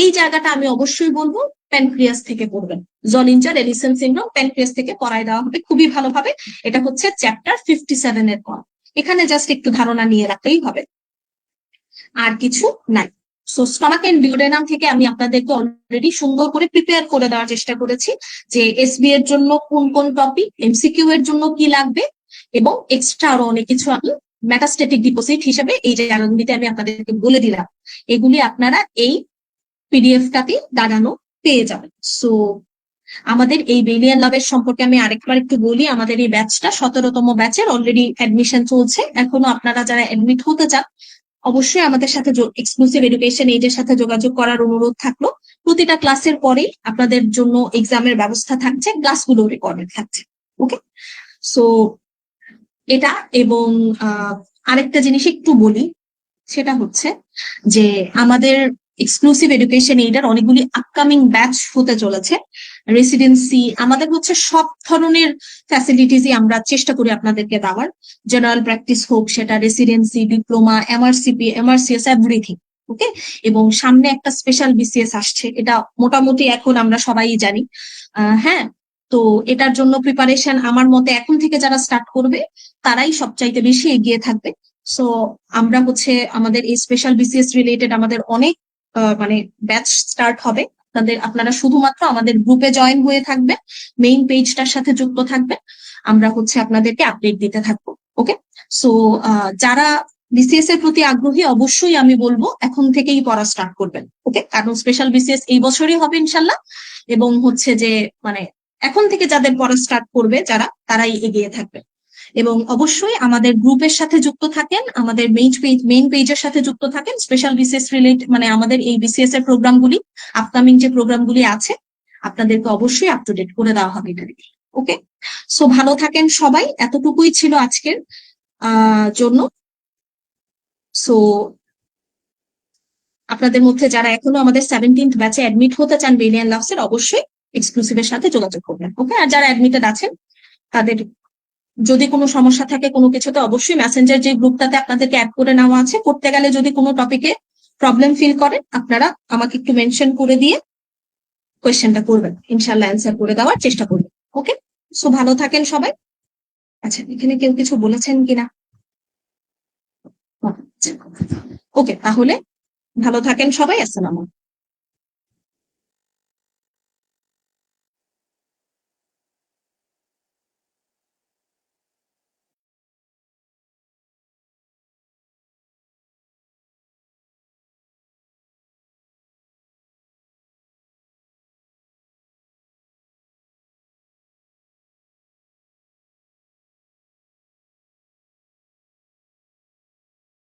এই জায়গাটা আমি অবশ্যই বলবো প্যানক্রিয়াস থেকে পড়বেন। জলিঞ্জার এলিসেন সিনড্রোম প্যানক্রিয়াস থেকে পড়ায় দেওয়া হবে খুবই ভালোভাবে। এটা হচ্ছে চ্যাপ্টার 57 এর পর। এখানে জাস্ট একটু ধারণা নিয়ে রাখলেই হবে, আর কিছু নাই। সো স্টমাক এন্ড ডিউডেনাম থেকে আমি আপনাদেরকে অলরেডি সুন্দর করে প্রিপেয়ার করে দেওয়ার চেষ্টা করেছি যে এসবি এর জন্য কোন কোন টপিক, এমসিকিউ এর জন্য কি লাগবে, এবং এক্সট্রা আরো অনেক কিছু আমি মেটাস্টেটিক ডিপোজিট হিসেবে এই যে জার্নালগুলিতে আমি আপনাদেরকে বলে দিলাম, এগুলি আপনারা এই পিডিএফটাতে দাঁড়ানো পেয়ে যাবেন। সো আমাদের এই বেলিয়ান লাভের সম্পর্কে আমি আরেকবার একটু বলি। আমাদের এই ব্যাচটা 17তম ব্যাচের অলরেডি অ্যাডমিশন চলছে। এখনো আপনারা যারা অ্যাডমিট হতে চান অবশ্যই আমাদের সাথে এক্সক্লুসিভ এডুকেশন এইডের সাথে যোগাযোগ করার অনুরোধ থাকলো। প্রতিটা ক্লাসের পরেই আপনাদের জন্য এক্সামের ব্যবস্থা থাকছে, ক্লাসগুলো রেকর্ডেড থাকছে। ওকে, সো এটা। এবং আরেকটা জিনিস একটু বলি, সেটা হচ্ছে যে আমাদের এক্সক্লুসিভ এডুকেশন এইডার অনেকগুলি আপকামিং ব্যাচ হতে চলেছে। রেসিডেন্সি আমাদের হচ্ছে সব ধরনের ফ্যাসিলিটিসই আমরা চেষ্টা করি আপনাদেরকে দেওয়ার। জেনারেল প্র্যাকটিস হোক, সেটা residency, diploma, MRCP, MRCS, everything. Okay, এবং সামনে একটা স্পেশাল বিসিএস আসছে, এটা মোটামুটি এখন আমরা সবাই জানি। হ্যাঁ, তো এটার জন্য প্রিপারেশন আমার মতে এখন থেকে যারা স্টার্ট করবে তারাই সবচাইতে বেশি এগিয়ে থাকবে। সো আমরা হচ্ছে আমাদের এই স্পেশাল বিসিএস রিলেটেড আমাদের অনেক মানে ব্যাচ স্টার্ট হবে। আপনারা শুধুমাত্র আমাদের গ্রুপে জয়েন হয়ে থাকবে, মেইন পেজটার সাথে যুক্ত থাকবে, আমরা হচ্ছে আপনাদেরকে আপডেট দিতে থাকবো। ওকে, সো যারা বিসিএস এর প্রতি আগ্রহী অবশ্যই আমি বলবো এখন থেকেই পড়া স্টার্ট করবেন। ওকে, কারণ স্পেশাল বিসিএস এই বছরই হবে ইনশাল্লাহ, এবং হচ্ছে যে মানে এখন থেকে যাদের পড়া স্টার্ট করবে তারাই এগিয়ে থাকবে। এবং অবশ্যই আমাদের গ্রুপের সাথে যুক্ত থাকেন, আমাদের মেইন পেজের সাথে যুক্ত থাকেন। স্পেশাল বিসিএস রিলেটেড মানে আমাদের এই বিসিএস এর প্রোগ্রামগুলি, আপকামিং যে প্রোগ্রামগুলি আছে আপনাদেরকে অবশ্যই আপ টু ডেট করে দেওয়া হবে এটা। ওকে, সো ভালো থাকেন সবাই। এতটুকুই ছিল আজকের জন্য। সো আপনাদের মধ্যে যারা এখনো আমাদের 17th ব্যাচে অ্যাডমিট হতে চান বেলিয়ান লাভস এর, অবশ্যই এক্সক্লুসিভের সাথে যোগাযোগ করবেন। ওকে, আর যারা অ্যাডমিটেড আছেন তাদের যদি কোনো সমস্যা থাকে কোনো কিছুতে, অবশ্যই মেসেঞ্জার যে গ্রুপটাতে আপনাদেরকে অ্যাড করে নেওয়া আছে, করতে গেলে যদি কোনো টপিকে প্রবলেম ফিল করেন আপনারা আমাকে একটু মেনশন করে দিয়ে কোয়েশ্চেনটা করবেন, ইনশাল্লাহ অ্যান্সার করে দেওয়ার চেষ্টা করবেন। ওকে, সো ভালো থাকেন সবাই। আচ্ছা, এখানে কেউ কিছু বলেছেন কিনা? ওকে, তাহলে ভালো থাকেন সবাই। আসসালামু আলাইকুম।